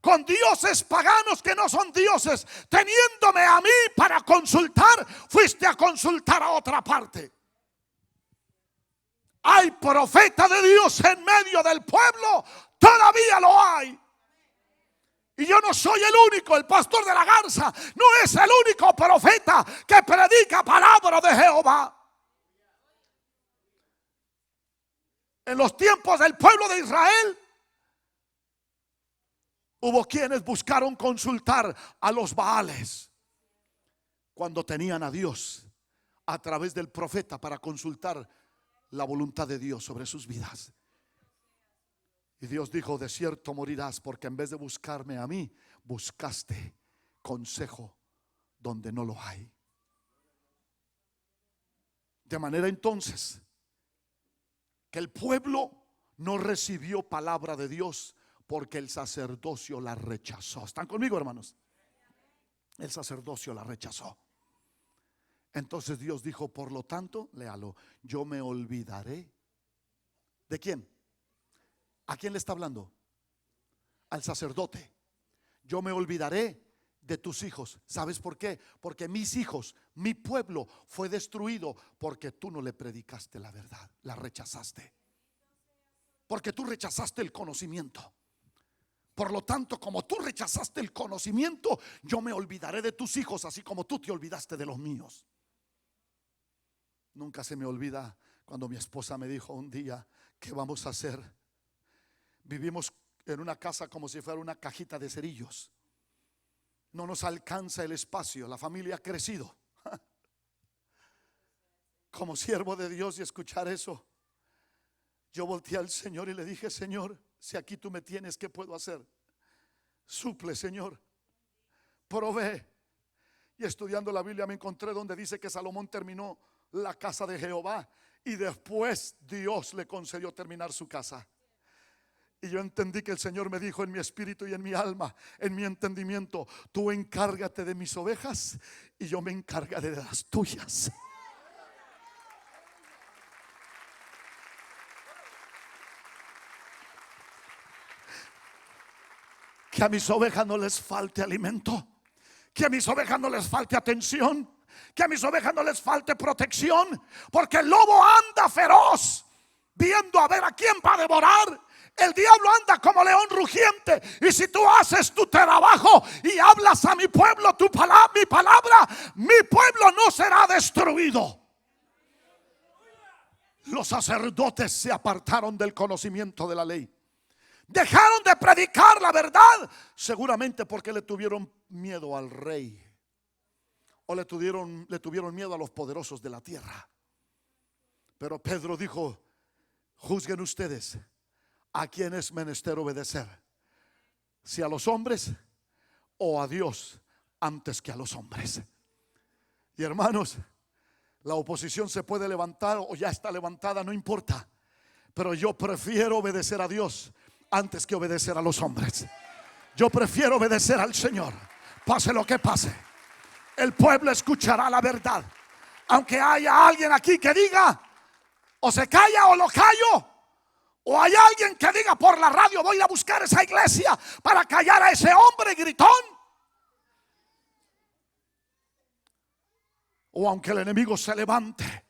Speaker 1: con dioses paganos que no son dioses. Teniéndome a mí para consultar, fuiste a consultar a otra parte. Hay profeta de Dios en medio del pueblo, todavía lo hay. Y yo no soy el único. El pastor de la Garza no es el único profeta que predica palabra de Jehová. En los tiempos del pueblo de Israel, hubo quienes buscaron consultar a los Baales cuando tenían a Dios a través del profeta para consultar la voluntad de Dios sobre sus vidas. Y Dios dijo: de cierto morirás, porque en vez de buscarme a mí, buscaste consejo donde no lo hay. De manera entonces que el pueblo no recibió palabra de Dios porque el sacerdocio la rechazó. ¿Están conmigo, hermanos? El sacerdocio la rechazó. Entonces Dios dijo: por lo tanto, léalo, yo me olvidaré. ¿De quién? ¿A quién le está hablando? Al sacerdote. Yo me olvidaré de tus hijos. ¿Sabes por qué? Porque mis hijos, mi pueblo fue destruido porque tú no le predicaste la verdad, la rechazaste. Porque tú rechazaste el conocimiento. Por lo tanto, como tú rechazaste el conocimiento, yo me olvidaré de tus hijos, así como tú te olvidaste de los míos. Nunca se me olvida cuando mi esposa me dijo un día: ¿qué vamos a hacer? Vivimos en una casa como si fuera una cajita de cerillos. No nos alcanza el espacio, la familia ha crecido. Como siervo de Dios, y escuchar eso Yo volteé al Señor y le dije: Señor, si aquí tú me tienes, ¿qué puedo hacer? Suple, Señor, provee. Y estudiando la Biblia me encontré donde dice que Salomón terminó la casa de Jehová y después Dios le concedió terminar su casa. Y yo entendí que el Señor me dijo en mi espíritu y en mi alma, en mi entendimiento: tú encárgate de mis ovejas y yo me encargaré de las tuyas. Que a mis ovejas no les falte alimento, que a mis ovejas no les falte atención, que a mis ovejas no les falte protección, porque el lobo anda feroz viendo a ver a quién va a devorar. El diablo anda como león rugiente. Y si tú haces tu trabajo y hablas a mi pueblo mi palabra, mi pueblo no será destruido. Los sacerdotes se apartaron del conocimiento de la ley. Dejaron de predicar la verdad, seguramente porque le tuvieron miedo al rey, o le tuvieron miedo a los poderosos de la tierra. Pero Pedro dijo: juzguen ustedes a quién es menester obedecer, si a los hombres o a Dios antes que a los hombres. Y hermanos, la oposición se puede levantar o ya está levantada, no importa, pero yo prefiero obedecer a Dios antes que obedecer a los hombres. Yo prefiero obedecer al Señor, pase lo que pase. El pueblo escuchará la verdad, aunque haya alguien aquí que diga: o se calla o lo callo. O hay alguien que diga por la radio: voy a ir a buscar esa iglesia para callar a ese hombre gritón. O aunque el enemigo se levante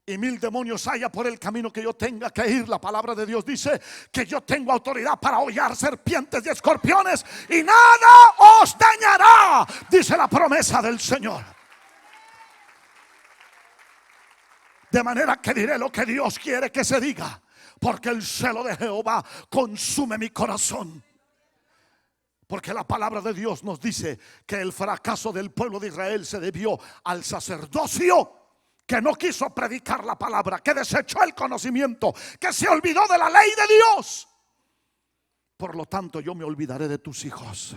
Speaker 1: y 1000 demonios haya por el camino que yo tenga que ir, la palabra de Dios dice que yo tengo autoridad para hollar serpientes y escorpiones y nada os dañará, dice la promesa del Señor. De manera que diré lo que Dios quiere que se diga, porque el celo de Jehová consume mi corazón. Porque la palabra de Dios nos dice que el fracaso del pueblo de Israel se debió al sacerdocio, que no quiso predicar la palabra, que desechó el conocimiento, que se olvidó de la ley de Dios. Por lo tanto, yo me olvidaré de tus hijos.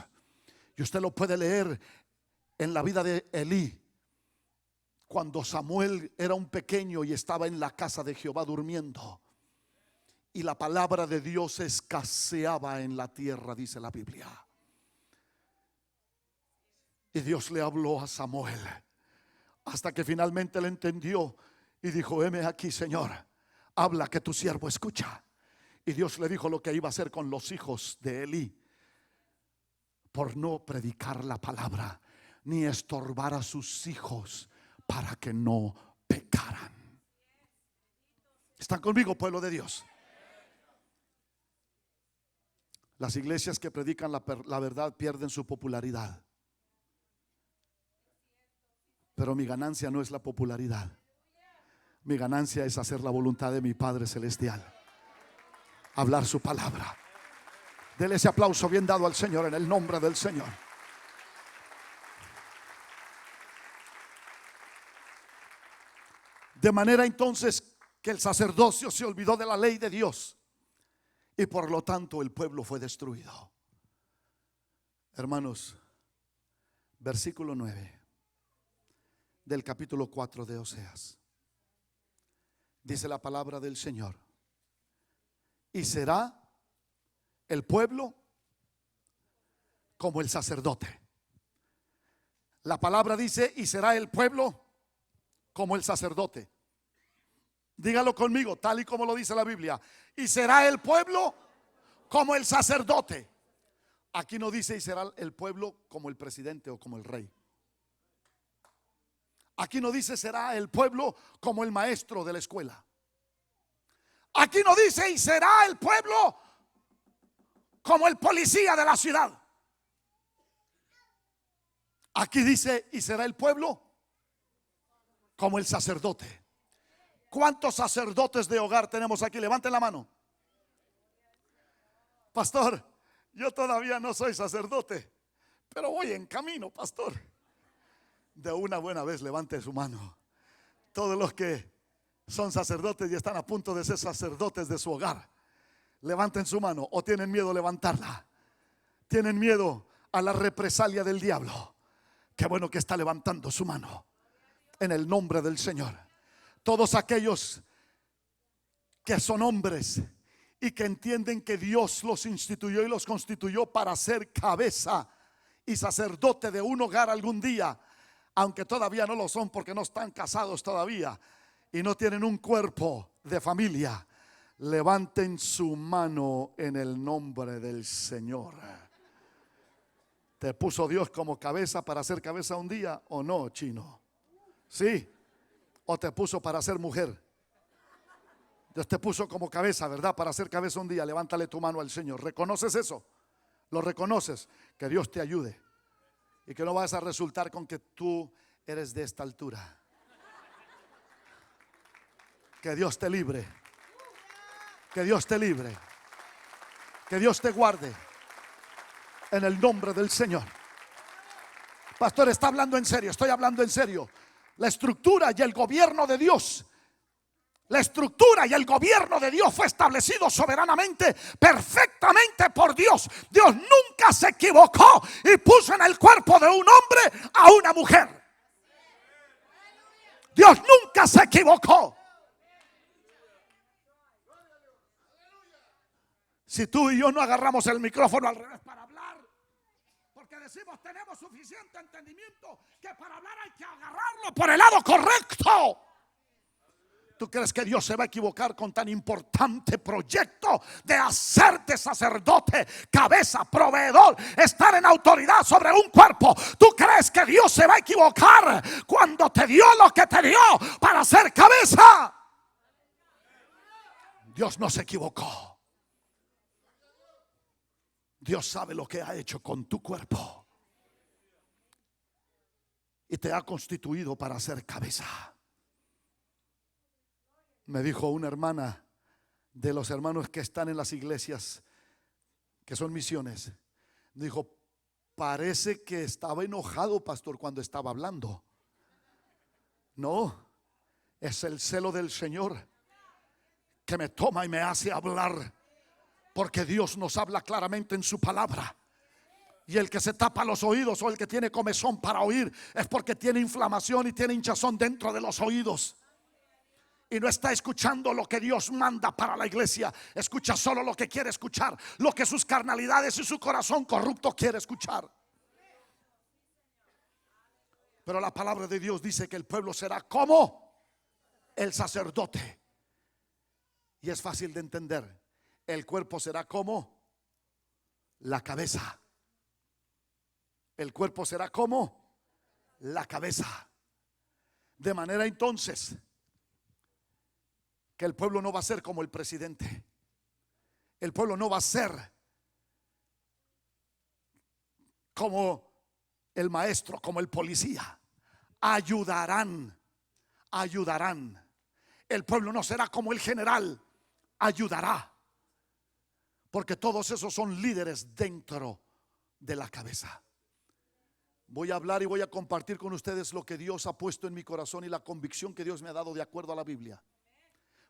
Speaker 1: Y usted lo puede leer en la vida de Elí, cuando Samuel era un pequeño y estaba en la casa de Jehová durmiendo, y la palabra de Dios escaseaba en la tierra, dice la Biblia. Y Dios le habló a Samuel hasta que finalmente le entendió y dijo: heme aquí, Señor, habla que tu siervo escucha. Y Dios le dijo lo que iba a hacer con los hijos de Elí, por no predicar la palabra ni estorbar a sus hijos para que no pecaran. ¿Están conmigo, pueblo de Dios? Las iglesias que predican la verdad pierden su popularidad. Pero mi ganancia no es la popularidad. Mi ganancia es hacer la voluntad de mi Padre Celestial, hablar su palabra. Dele ese aplauso bien dado al Señor en el nombre del Señor. De manera entonces que el sacerdocio se olvidó de la ley de Dios y por lo tanto el pueblo fue destruido. Hermanos, versículo 9 del capítulo 4 de Oseas. Dice la palabra del Señor: y será el pueblo como el sacerdote. La palabra dice: y será el pueblo como el sacerdote. Dígalo conmigo, tal y como lo dice la Biblia: y será el pueblo como el sacerdote. Aquí no dice: y será el pueblo como el presidente o como el rey. Aquí no dice: será el pueblo como el maestro de la escuela. Aquí no dice: y será el pueblo como el policía de la ciudad. Aquí dice: y será el pueblo como el sacerdote. ¿Cuántos sacerdotes de hogar tenemos aquí? Levanten la mano. Pastor, yo todavía no soy sacerdote, pero voy en camino, pastor. De una buena vez levante su mano. Todos los que son sacerdotes y están a punto de ser sacerdotes de su hogar. Levanten su mano. ¿O tienen miedo a levantarla? ¿Tienen miedo a la represalia del diablo? Qué bueno que está levantando su mano en el nombre del Señor. Todos aquellos que son hombres y que entienden que Dios los instituyó y los constituyó para ser cabeza y sacerdote de un hogar algún día, aunque todavía no lo son porque no están casados todavía y no tienen un cuerpo de familia, levanten su mano en el nombre del Señor. ¿Te puso Dios como cabeza para ser cabeza un día o no, chino? ¿Sí? ¿O te puso para ser mujer? Dios te puso como cabeza, ¿verdad? Para ser cabeza un día. Levántale tu mano al Señor. ¿Reconoces eso? ¿Lo reconoces? Que Dios te ayude y que no vas a resultar con que tú eres de esta altura. Que Dios te libre. Que Dios te libre. Que Dios te guarde. En el nombre del Señor. Pastor, está hablando en serio. Estoy hablando en serio. La estructura y el gobierno de Dios, la estructura y el gobierno de Dios fue establecido soberanamente, perfectamente por Dios. Dios nunca se equivocó y puso en el cuerpo de un hombre a una mujer. Dios nunca se equivocó. Si tú y yo no agarramos el micrófono al revés para hablar, porque decimos tenemos suficiente entendimiento que para hablar hay que agarrarlo por el lado correcto. ¿Tú crees que Dios se va a equivocar con tan importante proyecto de hacerte sacerdote, cabeza, proveedor, estar en autoridad sobre un cuerpo? ¿Tú crees que Dios se va a equivocar cuando te dio lo que te dio para ser cabeza? Dios no se equivocó. Dios sabe lo que ha hecho con tu cuerpo y te ha constituido para ser cabeza. Me dijo una hermana de los hermanos que están en las iglesias que son misiones, dijo: parece que estaba enojado, pastor, cuando estaba hablando. No, es el celo del Señor que me toma y me hace hablar, porque Dios nos habla claramente en su palabra. Y el que se tapa los oídos o el que tiene comezón para oír es porque tiene inflamación y tiene hinchazón dentro de los oídos. Y no está escuchando lo que Dios manda para la iglesia. Escucha solo lo que quiere escuchar, lo que sus carnalidades y su corazón corrupto quiere escuchar. Pero la palabra de Dios dice que el pueblo será como el sacerdote. Y es fácil de entender. El cuerpo será como la cabeza. El cuerpo será como la cabeza. De manera entonces que el pueblo no va a ser como el presidente. El pueblo no va a ser como el maestro, como el policía. Ayudarán. El pueblo no será como el general. Ayudará. Porque todos esos son líderes dentro de la cabeza. Voy a hablar y voy a compartir con ustedes lo que Dios ha puesto en mi corazón y la convicción que Dios me ha dado de acuerdo a la Biblia.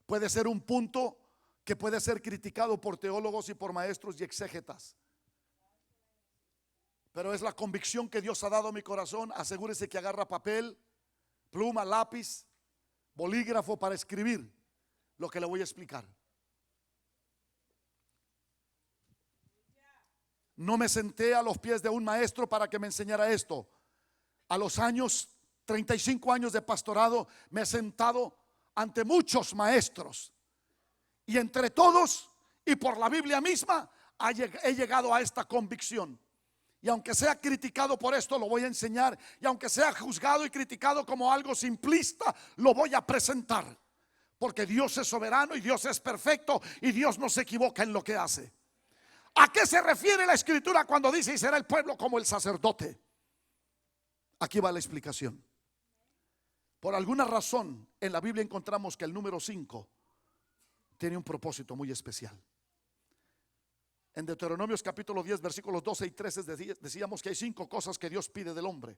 Speaker 1: Puede ser un punto que puede ser criticado por teólogos y por maestros y exégetas, pero es la convicción que Dios ha dado a mi corazón. Asegúrese que agarra papel, pluma, lápiz, bolígrafo para escribir lo que le voy a explicar. No me senté a los pies de un maestro para que me enseñara esto. A los 35 años de pastorado, me he sentado ante muchos maestros, y entre todos y por la Biblia misma he llegado a esta convicción. Y aunque sea criticado por esto, lo voy a enseñar. Y aunque sea juzgado y criticado como algo simplista, lo voy a presentar. Porque Dios es soberano y Dios es perfecto y Dios no se equivoca en lo que hace. ¿A qué se refiere la escritura cuando dice: y será el pueblo como el sacerdote? Aquí va la explicación. Por alguna razón en la Biblia encontramos que el número 5 tiene un propósito muy especial. En Deuteronomios capítulo 10 versículos 12 y 13 decíamos que hay 5 cosas que Dios pide del hombre: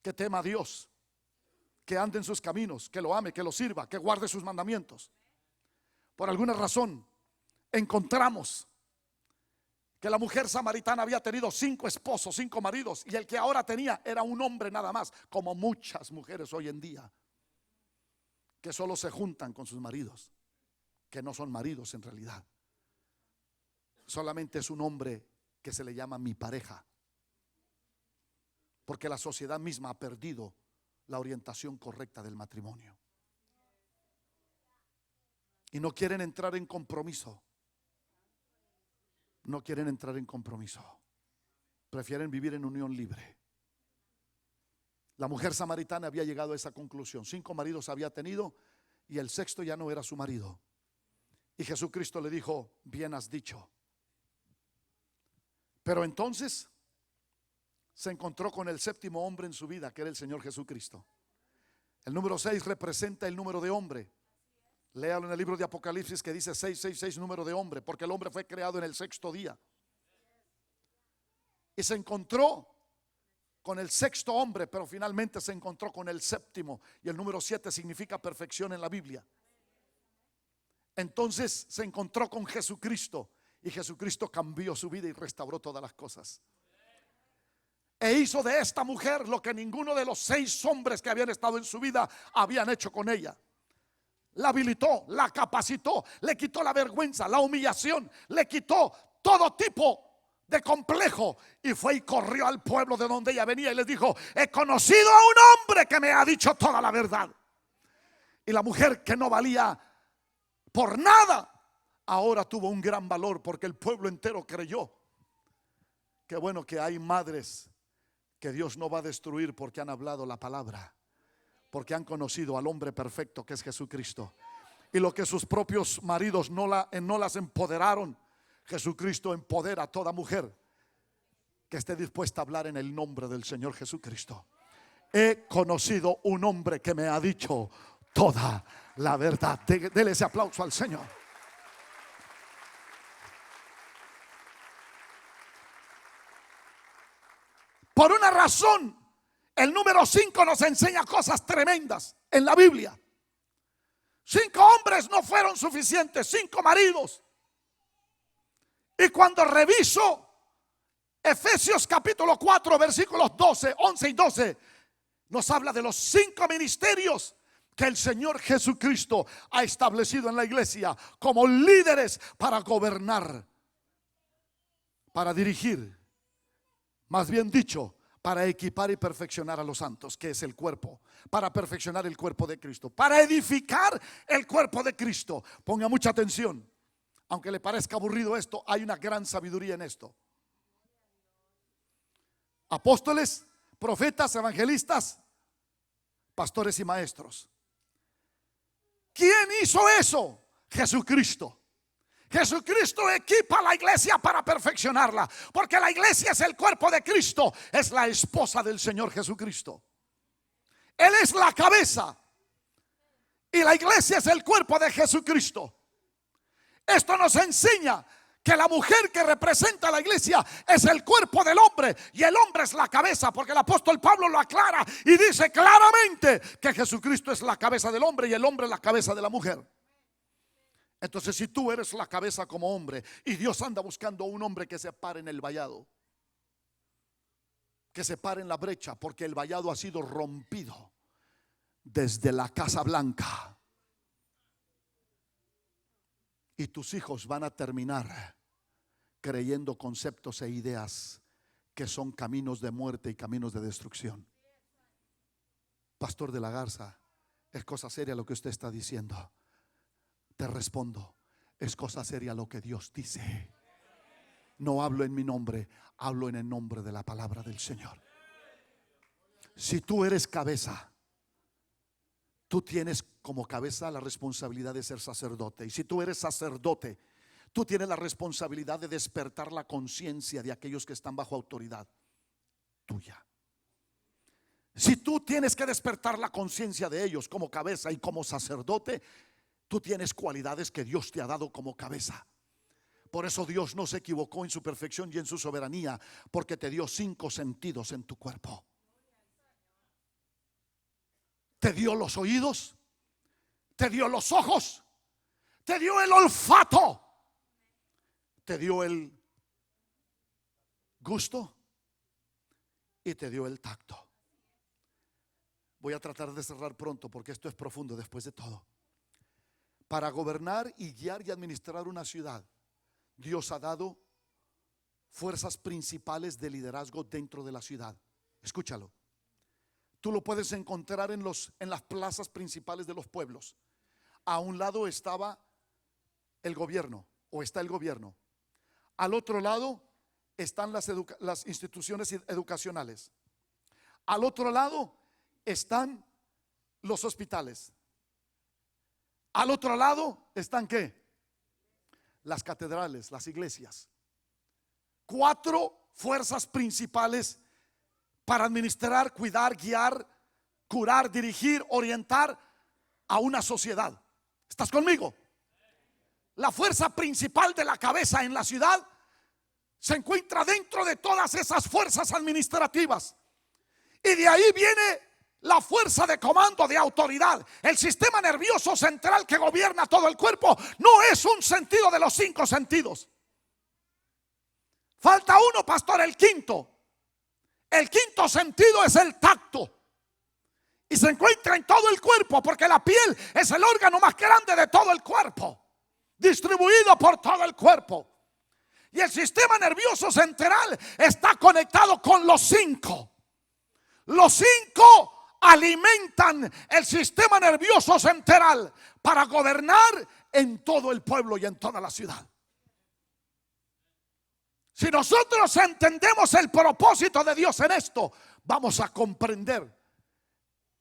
Speaker 1: que tema a Dios, que ande en sus caminos, que lo ame, que lo sirva, que guarde sus mandamientos. Por alguna razón encontramos que la mujer samaritana había tenido 5 esposos, 5 maridos, y el que ahora tenía era un hombre nada más, como muchas mujeres hoy en día, que solo se juntan con sus maridos, que no son maridos en realidad. Solamente es un hombre que se le llama mi pareja, porque la sociedad misma ha perdido la orientación correcta del matrimonio y no quieren entrar en compromiso. No quieren entrar en compromiso, prefieren vivir en unión libre. La mujer samaritana había llegado a esa conclusión. 5 maridos había tenido y el 6º ya no era su marido. Y Jesucristo le dijo: bien has dicho. Pero entonces se encontró con el 7º hombre en su vida, que era el Señor Jesucristo. El número 6 representa el número de hombre. Léalo en el libro de Apocalipsis, que dice 666, número de hombre, porque el hombre fue creado en el 6º día. Y se encontró con el 6º hombre, pero finalmente se encontró con el 7º. Y el número 7 significa perfección en la Biblia. Entonces se encontró con Jesucristo, y Jesucristo cambió su vida y restauró todas las cosas. E hizo de esta mujer lo que ninguno de los 6 hombres que habían estado en su vida habían hecho con ella. La habilitó, la capacitó, le quitó la vergüenza, la humillación, le quitó todo tipo de complejo, y fue y corrió al pueblo de donde ella venía y les dijo: he conocido a un hombre que me ha dicho toda la verdad. Y la mujer, que no valía por nada, ahora tuvo un gran valor, porque el pueblo entero creyó. Qué bueno que hay madres que Dios no va a destruir porque han hablado la palabra, porque han conocido al hombre perfecto, que es Jesucristo. Y lo que sus propios maridos no las empoderaron, Jesucristo empodera a toda mujer que esté dispuesta a hablar en el nombre del Señor Jesucristo. He conocido un hombre que me ha dicho toda la verdad. Dele ese aplauso al Señor. Por una razón, el número 5 nos enseña cosas tremendas en la Biblia. 5 hombres no fueron suficientes, 5 maridos. Y cuando reviso Efesios capítulo 4, versículos 11 y 12, nos habla de los 5 ministerios que el Señor Jesucristo ha establecido en la iglesia como líderes para gobernar, para dirigir, más bien dicho, para equipar y perfeccionar a los santos, que es el cuerpo, para perfeccionar el cuerpo de Cristo, para edificar el cuerpo de Cristo. Ponga mucha atención, aunque le parezca aburrido esto, hay una gran sabiduría en esto. Apóstoles, profetas, evangelistas, pastores y maestros. ¿Quién hizo eso? Jesucristo. Jesucristo equipa a la iglesia para perfeccionarla, porque la iglesia es el cuerpo de Cristo, es la esposa del Señor Jesucristo. Él es la cabeza y la iglesia es el cuerpo de Jesucristo. Esto nos enseña que la mujer que representa a la iglesia es el cuerpo del hombre y el hombre es la cabeza, porque el apóstol Pablo lo aclara y dice claramente que Jesucristo es la cabeza del hombre y el hombre es la cabeza de la mujer. Entonces, si tú eres la cabeza como hombre y Dios anda buscando un hombre que se pare en el vallado, que se pare en la brecha, porque el vallado ha sido rompido desde la Casa Blanca, y tus hijos van a terminar creyendo conceptos e ideas que son caminos de muerte y caminos de destrucción. Pastor de la Garza, es cosa seria lo que usted está diciendo. Te respondo, es cosa seria lo que Dios dice. No hablo en mi nombre, hablo en el nombre de la palabra del Señor. Si tú eres cabeza, tú tienes como cabeza la responsabilidad de ser sacerdote. Y si tú eres sacerdote, tú tienes la responsabilidad de despertar la conciencia de aquellos que están bajo autoridad tuya. Si tú tienes que despertar la conciencia de ellos como cabeza y como sacerdote, tú tienes cualidades que Dios te ha dado como cabeza. Por eso Dios no se equivocó en su perfección y en su soberanía, porque te dio 5 sentidos en tu cuerpo. te dio los oídos, te dio los ojos, te dio el olfato, te dio el gusto y te dio el tacto. Voy a tratar de cerrar pronto porque esto es profundo después de todo. Para gobernar y guiar y administrar una ciudad, Dios ha dado fuerzas principales de liderazgo dentro de la ciudad. Escúchalo. Tú lo puedes encontrar en las plazas principales de los pueblos. A un lado estaba el gobierno, o está el gobierno. Al otro lado están las instituciones educacionales. Al otro lado están los hospitales. Al otro lado están ¿qué? Las catedrales, las iglesias. 4 fuerzas principales para administrar, cuidar, guiar, curar, dirigir, orientar a una sociedad. ¿Estás conmigo? La fuerza principal de la cabeza en la ciudad se encuentra dentro de todas esas fuerzas administrativas. Y de ahí viene la fuerza de comando, de autoridad. El sistema nervioso central que gobierna todo el cuerpo no es un sentido de los 5 sentidos. Falta uno, pastor, el quinto. El quinto sentido es el tacto. Y se encuentra en todo el cuerpo, porque la piel es el órgano más grande de todo el cuerpo, distribuido por todo el cuerpo. Y el sistema nervioso central está conectado con los 5. Los 5 alimentan el sistema nervioso central para gobernar en todo el pueblo y en toda la ciudad. Si nosotros entendemos el propósito de Dios en esto, vamos a comprender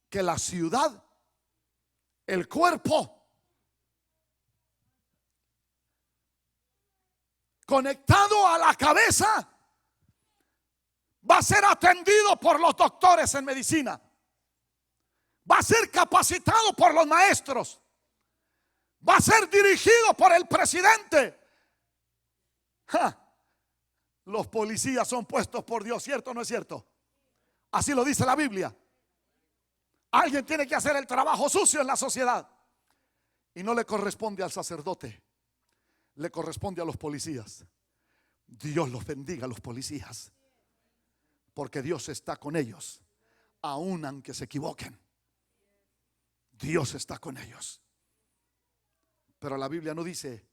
Speaker 1: que la ciudad, el cuerpo, conectado a la cabeza, va a ser atendido por los doctores en medicina. Va a ser capacitado por los maestros. Va a ser dirigido por el presidente. Los policías son puestos por Dios, ¿cierto o no es cierto? Así lo dice la Biblia. Alguien tiene que hacer el trabajo sucio en la sociedad. Y no le corresponde al sacerdote, le corresponde a los policías. Dios los bendiga a los policías, porque Dios está con ellos, aun aunque se equivoquen. Dios está con ellos. Pero la Biblia no dice,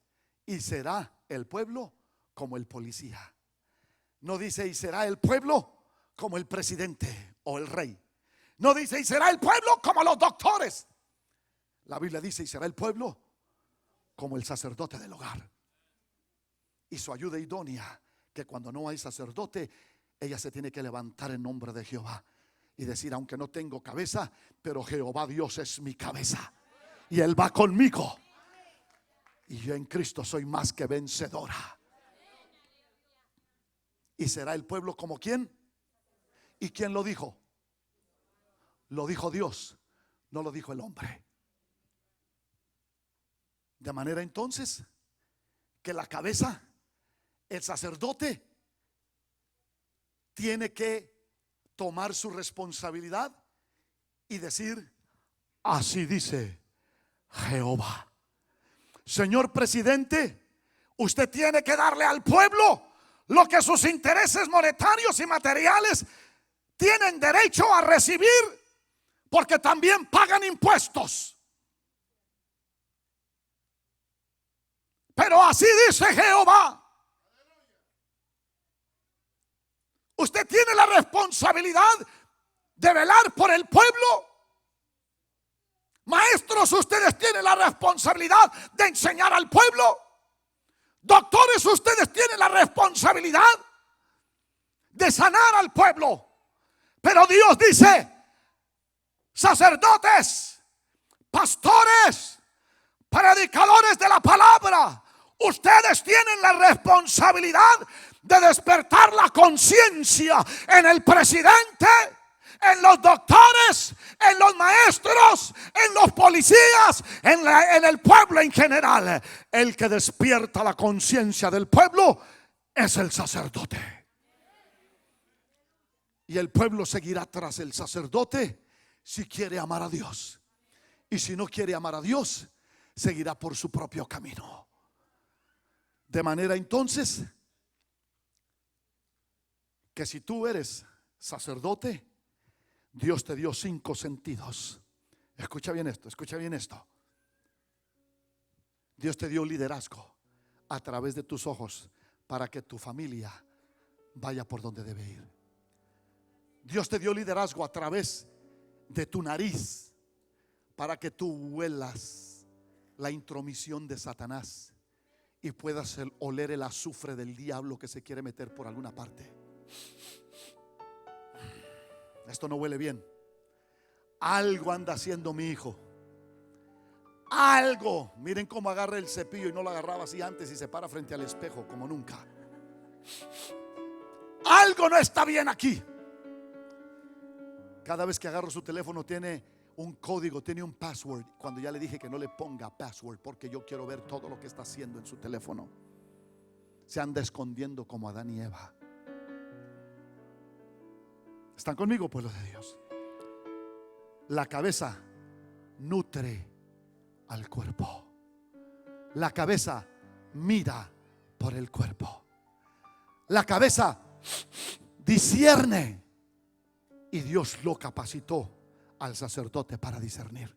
Speaker 1: y será el pueblo como el policía. No dice, y será el pueblo como el presidente o el rey. No dice, y será el pueblo como los doctores. La Biblia dice, y será el pueblo como el sacerdote del hogar. Y su ayuda idónea, que cuando no hay sacerdote, ella se tiene que levantar en nombre de Jehová y decir, aunque no tengo cabeza, pero Jehová Dios es mi cabeza y Él va conmigo. Y yo en Cristo soy más que vencedora. ¿Y será el pueblo como quién? ¿Y quién lo dijo? Lo dijo Dios, no lo dijo el hombre. De manera entonces que la cabeza, el sacerdote, tiene que tomar su responsabilidad y decir, así dice Jehová. Señor presidente, usted tiene que darle al pueblo lo que sus intereses monetarios y materiales tienen derecho a recibir, porque también pagan impuestos. Pero así dice Jehová. Usted tiene la responsabilidad de velar por el pueblo. Maestros, ustedes tienen la responsabilidad de enseñar al pueblo. Doctores, ustedes tienen la responsabilidad de sanar al pueblo. Pero Dios dice, sacerdotes, pastores, predicadores de la palabra, ustedes tienen la responsabilidad de despertar la conciencia en el presidente, en los doctores, en los maestros, en los policías, en el pueblo en general. El que despierta la conciencia del pueblo es el sacerdote. Y el pueblo seguirá tras el sacerdote si quiere amar a Dios. Y si no quiere amar a Dios, seguirá por su propio camino. De manera entonces que si tú eres sacerdote, Dios te dio 5 sentidos. Escucha bien esto, escucha bien esto. Dios te dio liderazgo a través de tus ojos para que tu familia vaya por donde debe ir. Dios te dio liderazgo a través de tu nariz para que tú huelas la intromisión de Satanás y puedas oler el azufre del diablo que se quiere meter por alguna parte. Esto no huele bien. Algo anda haciendo mi hijo. Algo. Miren cómo agarra el cepillo y no lo agarraba así antes y se para frente al espejo como nunca. Algo no está bien aquí. Cada vez que agarro su teléfono tiene un código, tiene un password. Cuando ya le dije que no le ponga password, porque yo quiero ver todo lo que está haciendo en su teléfono. Se anda escondiendo como Adán y Eva. ¿Están conmigo, pueblo de Dios? La cabeza nutre al cuerpo. La cabeza mira por el cuerpo. La cabeza discierne. Y Dios lo capacitó al sacerdote para discernir.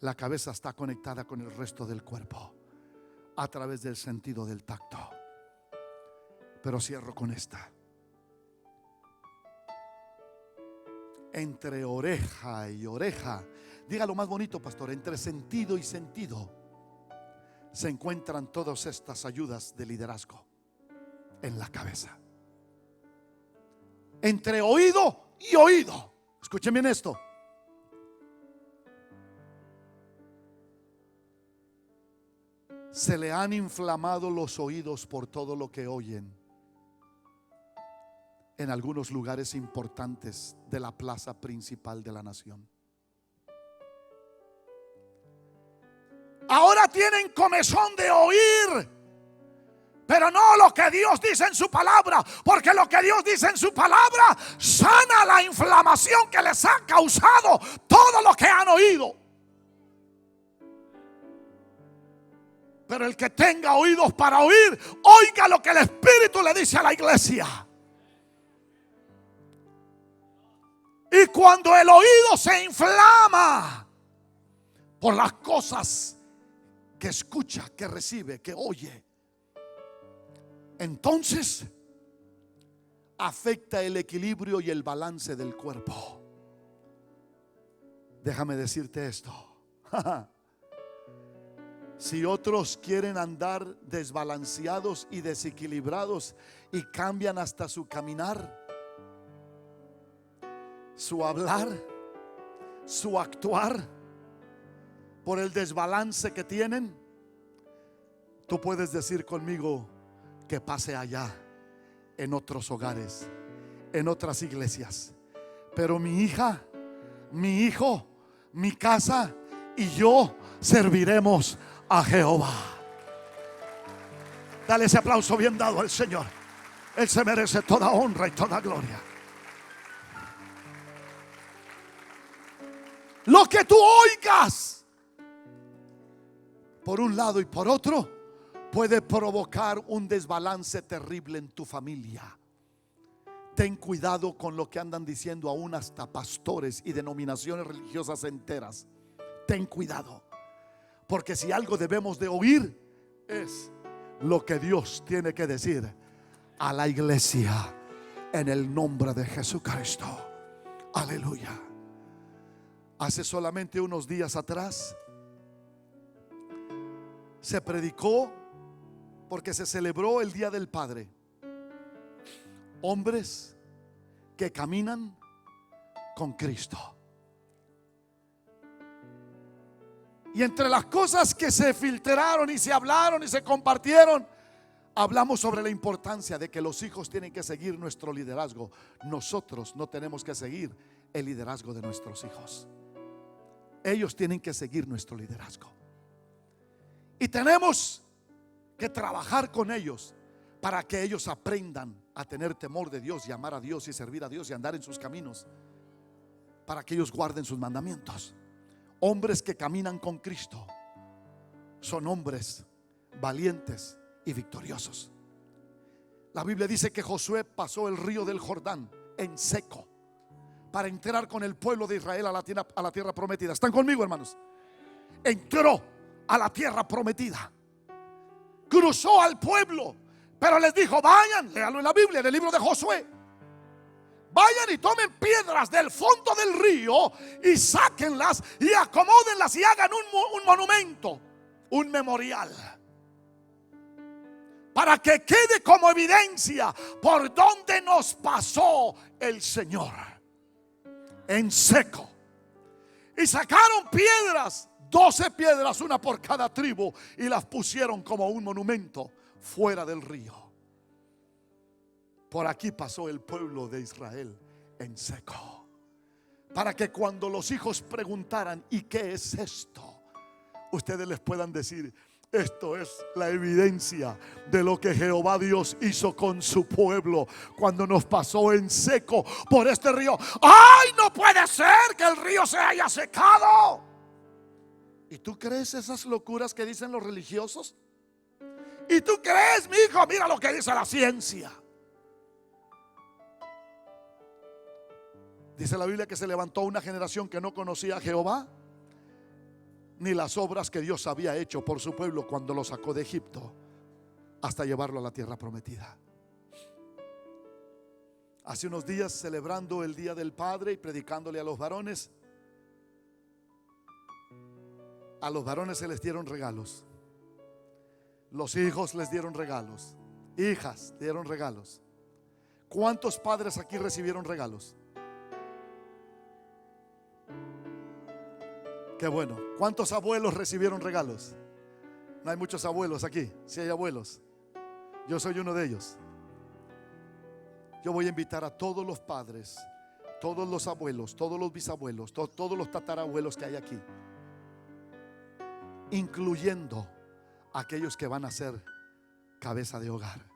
Speaker 1: La cabeza está conectada con el resto del cuerpo a través del sentido del tacto. Pero cierro con esta. Entre oreja y oreja, dígalo más bonito, pastor, entre sentido y sentido se encuentran todas estas ayudas de liderazgo en la cabeza. Entre oído y oído, escuchen bien esto. Se le han inflamado los oídos por todo lo que oyen en algunos lugares importantes de la plaza principal de la nación. Ahora tienen comezón de oír, pero no lo que Dios dice en su palabra, porque lo que Dios dice en su palabra sana la inflamación que les ha causado todo lo que han oído. Pero el que tenga oídos para oír, oiga lo que el Espíritu le dice a la iglesia. Y cuando el oído se inflama por las cosas que escucha, que recibe, que oye, entonces afecta el equilibrio y el balance del cuerpo. Déjame decirte esto. Si otros quieren andar desbalanceados y desequilibrados y cambian hasta su caminar, su hablar, su actuar, por el desbalance que tienen, tú puedes decir conmigo que pase allá, en otros hogares, en otras iglesias. Pero mi hija, mi hijo, mi casa y yo serviremos a Jehová. Dale ese aplauso bien dado al Señor. Él se merece toda honra y toda gloria. Lo que tú oigas por un lado y por otro puede provocar un desbalance terrible en tu familia. Ten cuidado con lo que andan diciendo aún hasta pastores y denominaciones religiosas enteras. Ten cuidado, porque si algo debemos de oír es lo que Dios tiene que decir a la iglesia en el nombre de Jesucristo. Aleluya. Hace solamente unos días atrás se predicó, porque se celebró el Día del Padre, hombres que caminan con Cristo. Y entre las cosas que se filtraron y se hablaron y se compartieron, hablamos sobre la importancia de que los hijos tienen que seguir nuestro liderazgo. Nosotros no tenemos que seguir el liderazgo de nuestros hijos. Ellos tienen que seguir nuestro liderazgo. Y tenemos que trabajar con ellos para que ellos aprendan a tener temor de Dios y amar a Dios y servir a Dios y andar en sus caminos, para que ellos guarden sus mandamientos. Hombres que caminan con Cristo son hombres valientes y victoriosos. La Biblia dice que Josué pasó el río del Jordán en seco para entrar con el pueblo de Israel a la tierra prometida. ¿Están conmigo, hermanos? Entró a la tierra prometida, cruzó al pueblo, pero les dijo: vayan, léalo en la Biblia, en el libro de Josué, vayan y tomen piedras del fondo del río y sáquenlas y acomódenlas y hagan un monumento, un memorial, para que quede como evidencia por donde nos pasó el Señor en seco. Y sacaron piedras, 12 piedras, una por cada tribu, y las pusieron como un monumento fuera del río. Por aquí pasó el pueblo de Israel en seco, para que cuando los hijos preguntaran: ¿y qué es esto?, ustedes les puedan decir: esto es la evidencia de lo que Jehová Dios hizo con su pueblo cuando nos pasó en seco por este río. ¡Ay, no puede ser que el río se haya secado! ¿Y tú crees esas locuras que dicen los religiosos? ¿Y tú crees, mi hijo? Mira lo que dice la ciencia. Dice la Biblia que se levantó una generación que no conocía a Jehová ni las obras que Dios había hecho por su pueblo cuando lo sacó de Egipto hasta llevarlo a la tierra prometida. Hace unos días, celebrando el Día del Padre y predicándole a los varones se les dieron regalos. Los hijos les dieron regalos, hijas dieron regalos. ¿Cuántos padres aquí recibieron regalos? Qué bueno. ¿Cuántos abuelos recibieron regalos? No hay muchos abuelos aquí. Si hay abuelos, yo soy uno de ellos. Yo voy a invitar a todos los padres, todos los abuelos, todos los bisabuelos, todos los tatarabuelos que hay aquí, incluyendo aquellos que van a ser cabeza de hogar,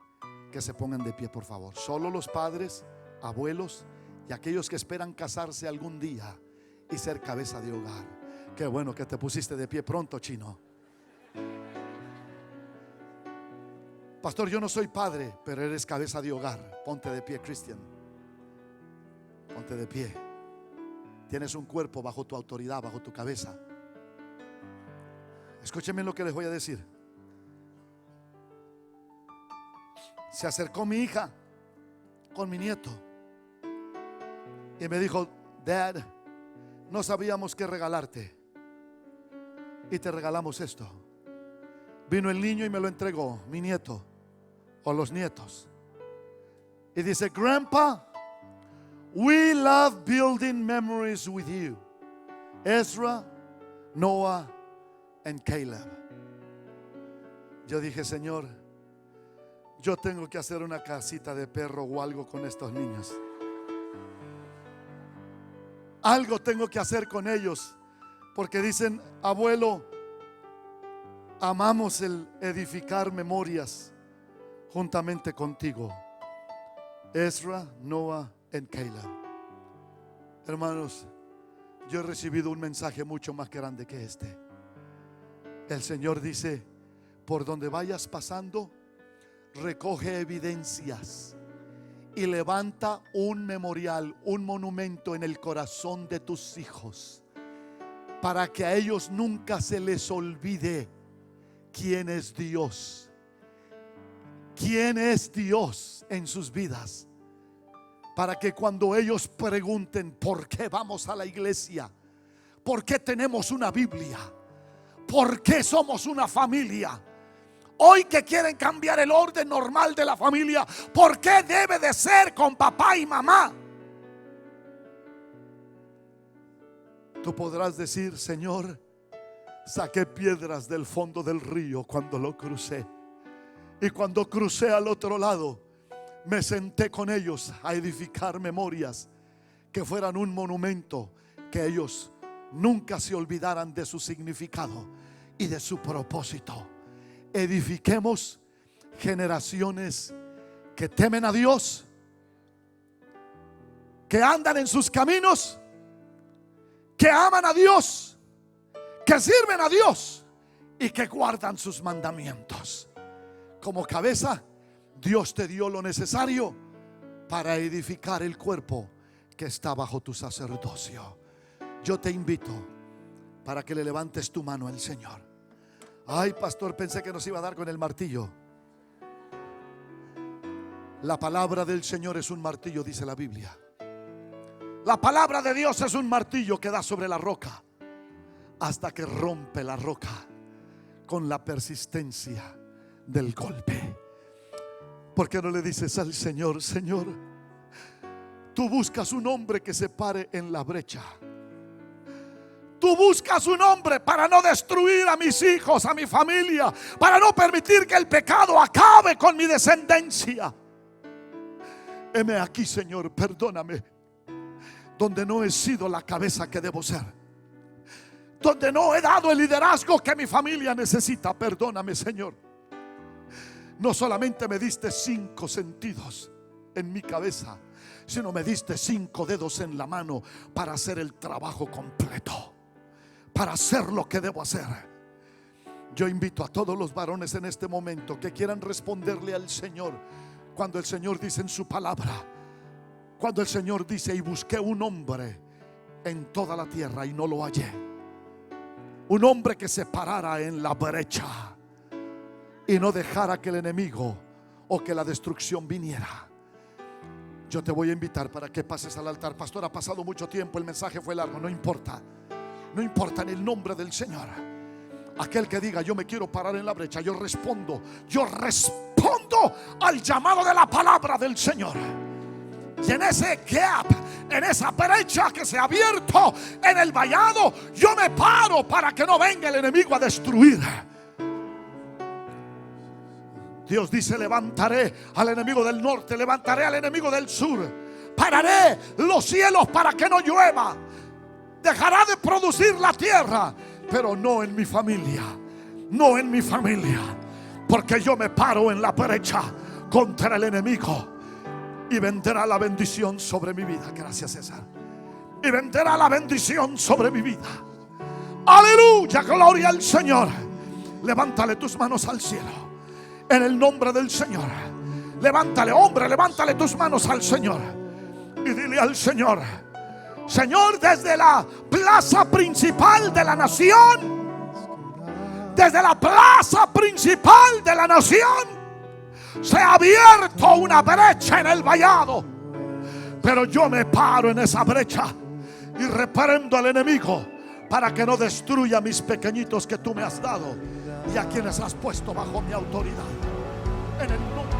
Speaker 1: que se pongan de pie, por favor. Solo los padres, abuelos y aquellos que esperan casarse algún día y ser cabeza de hogar. Qué bueno que te pusiste de pie pronto, chino. Pastor, yo no soy padre, pero eres cabeza de hogar. Ponte de pie, Cristian. Ponte de pie. Tienes un cuerpo bajo tu autoridad, bajo tu cabeza. Escúchenme lo que les voy a decir. Se acercó mi hija con mi nieto y me dijo: Dad, no sabíamos qué regalarte y te regalamos esto. Vino el niño y me lo entregó, mi nieto o los nietos, y dice: Grandpa, we love building memories with you, Ezra, Noah and Caleb. Yo dije: Señor, yo tengo que hacer una casita de perro o algo con estos niños. Algo tengo que hacer con ellos, porque dicen: abuelo, amamos el edificar memorias juntamente contigo, Ezra, Noah y Caleb. Hermanos, yo he recibido un mensaje mucho más grande que este. El Señor dice: por donde vayas pasando, recoge evidencias y levanta un memorial, un monumento en el corazón de tus hijos, para que a ellos nunca se les olvide quién es Dios. ¿Quién es Dios en sus vidas? Para que cuando ellos pregunten: ¿por qué vamos a la iglesia? ¿Por qué tenemos una Biblia? ¿Por qué somos una familia? Hoy que quieren cambiar el orden normal de la familia, ¿por qué debe de ser con papá y mamá? Tú podrás decir: Señor, saqué piedras del fondo del río cuando lo crucé, y cuando crucé al otro lado me senté con ellos a edificar memorias que fueran un monumento, que ellos nunca se olvidaran de su significado y de su propósito. Edifiquemos generaciones que temen a Dios, que andan en sus caminos, que aman a Dios, que sirven a Dios y que guardan sus mandamientos. Como cabeza, Dios te dio lo necesario para edificar el cuerpo que está bajo tu sacerdocio. Yo te invito para que le levantes tu mano al Señor. Ay, pastor, pensé que nos iba a dar con el martillo. La palabra del Señor es un martillo, dice la Biblia. La palabra de Dios es un martillo que da sobre la roca hasta que rompe la roca con la persistencia del golpe. ¿Por qué no le dices al Señor: Señor, tú buscas un hombre que se pare en la brecha? Tú buscas un hombre para no destruir a mis hijos, a mi familia, para no permitir que el pecado acabe con mi descendencia. Heme aquí, Señor, perdóname donde no he sido la cabeza que debo ser, donde no he dado el liderazgo que mi familia necesita. Perdóname, Señor. No solamente me diste 5 sentidos en mi cabeza, sino me diste 5 dedos en la mano para hacer el trabajo completo, para hacer lo que debo hacer. Yo invito a todos los varones en este momento que quieran responderle al Señor cuando el Señor dice en su palabra, cuando el Señor dice: y busqué un hombre en toda la tierra y no lo hallé, un hombre que se parara en la brecha y no dejara que el enemigo o que la destrucción viniera. Yo te voy a invitar para que pases al altar. Pastor, ha pasado mucho tiempo, el mensaje fue largo. No importa, no importa, en el nombre del Señor. Aquel que diga: yo me quiero parar en la brecha, yo respondo al llamado de la palabra del Señor. Y en ese gap, en esa brecha que se ha abierto en el vallado, yo me paro para que no venga el enemigo a destruir. Dios dice: levantaré al enemigo del norte, levantaré al enemigo del sur, pararé los cielos para que no llueva, dejará de producir la tierra, pero no en mi familia, no en mi familia, porque yo me paro en la brecha contra el enemigo. Y vendrá la bendición sobre mi vida. Gracias, César. Y vendrá la bendición sobre mi vida. Aleluya, gloria al Señor. Levántale tus manos al cielo en el nombre del Señor. Levántale, hombre, levántale tus manos al Señor y dile al Señor: Señor, desde la plaza principal de la nación, desde la plaza principal de la nación, se ha abierto una brecha en el vallado, pero yo me paro en esa brecha y reprendo al enemigo para que no destruya a mis pequeñitos que tú me has dado y a quienes has puesto bajo mi autoridad. En el nombre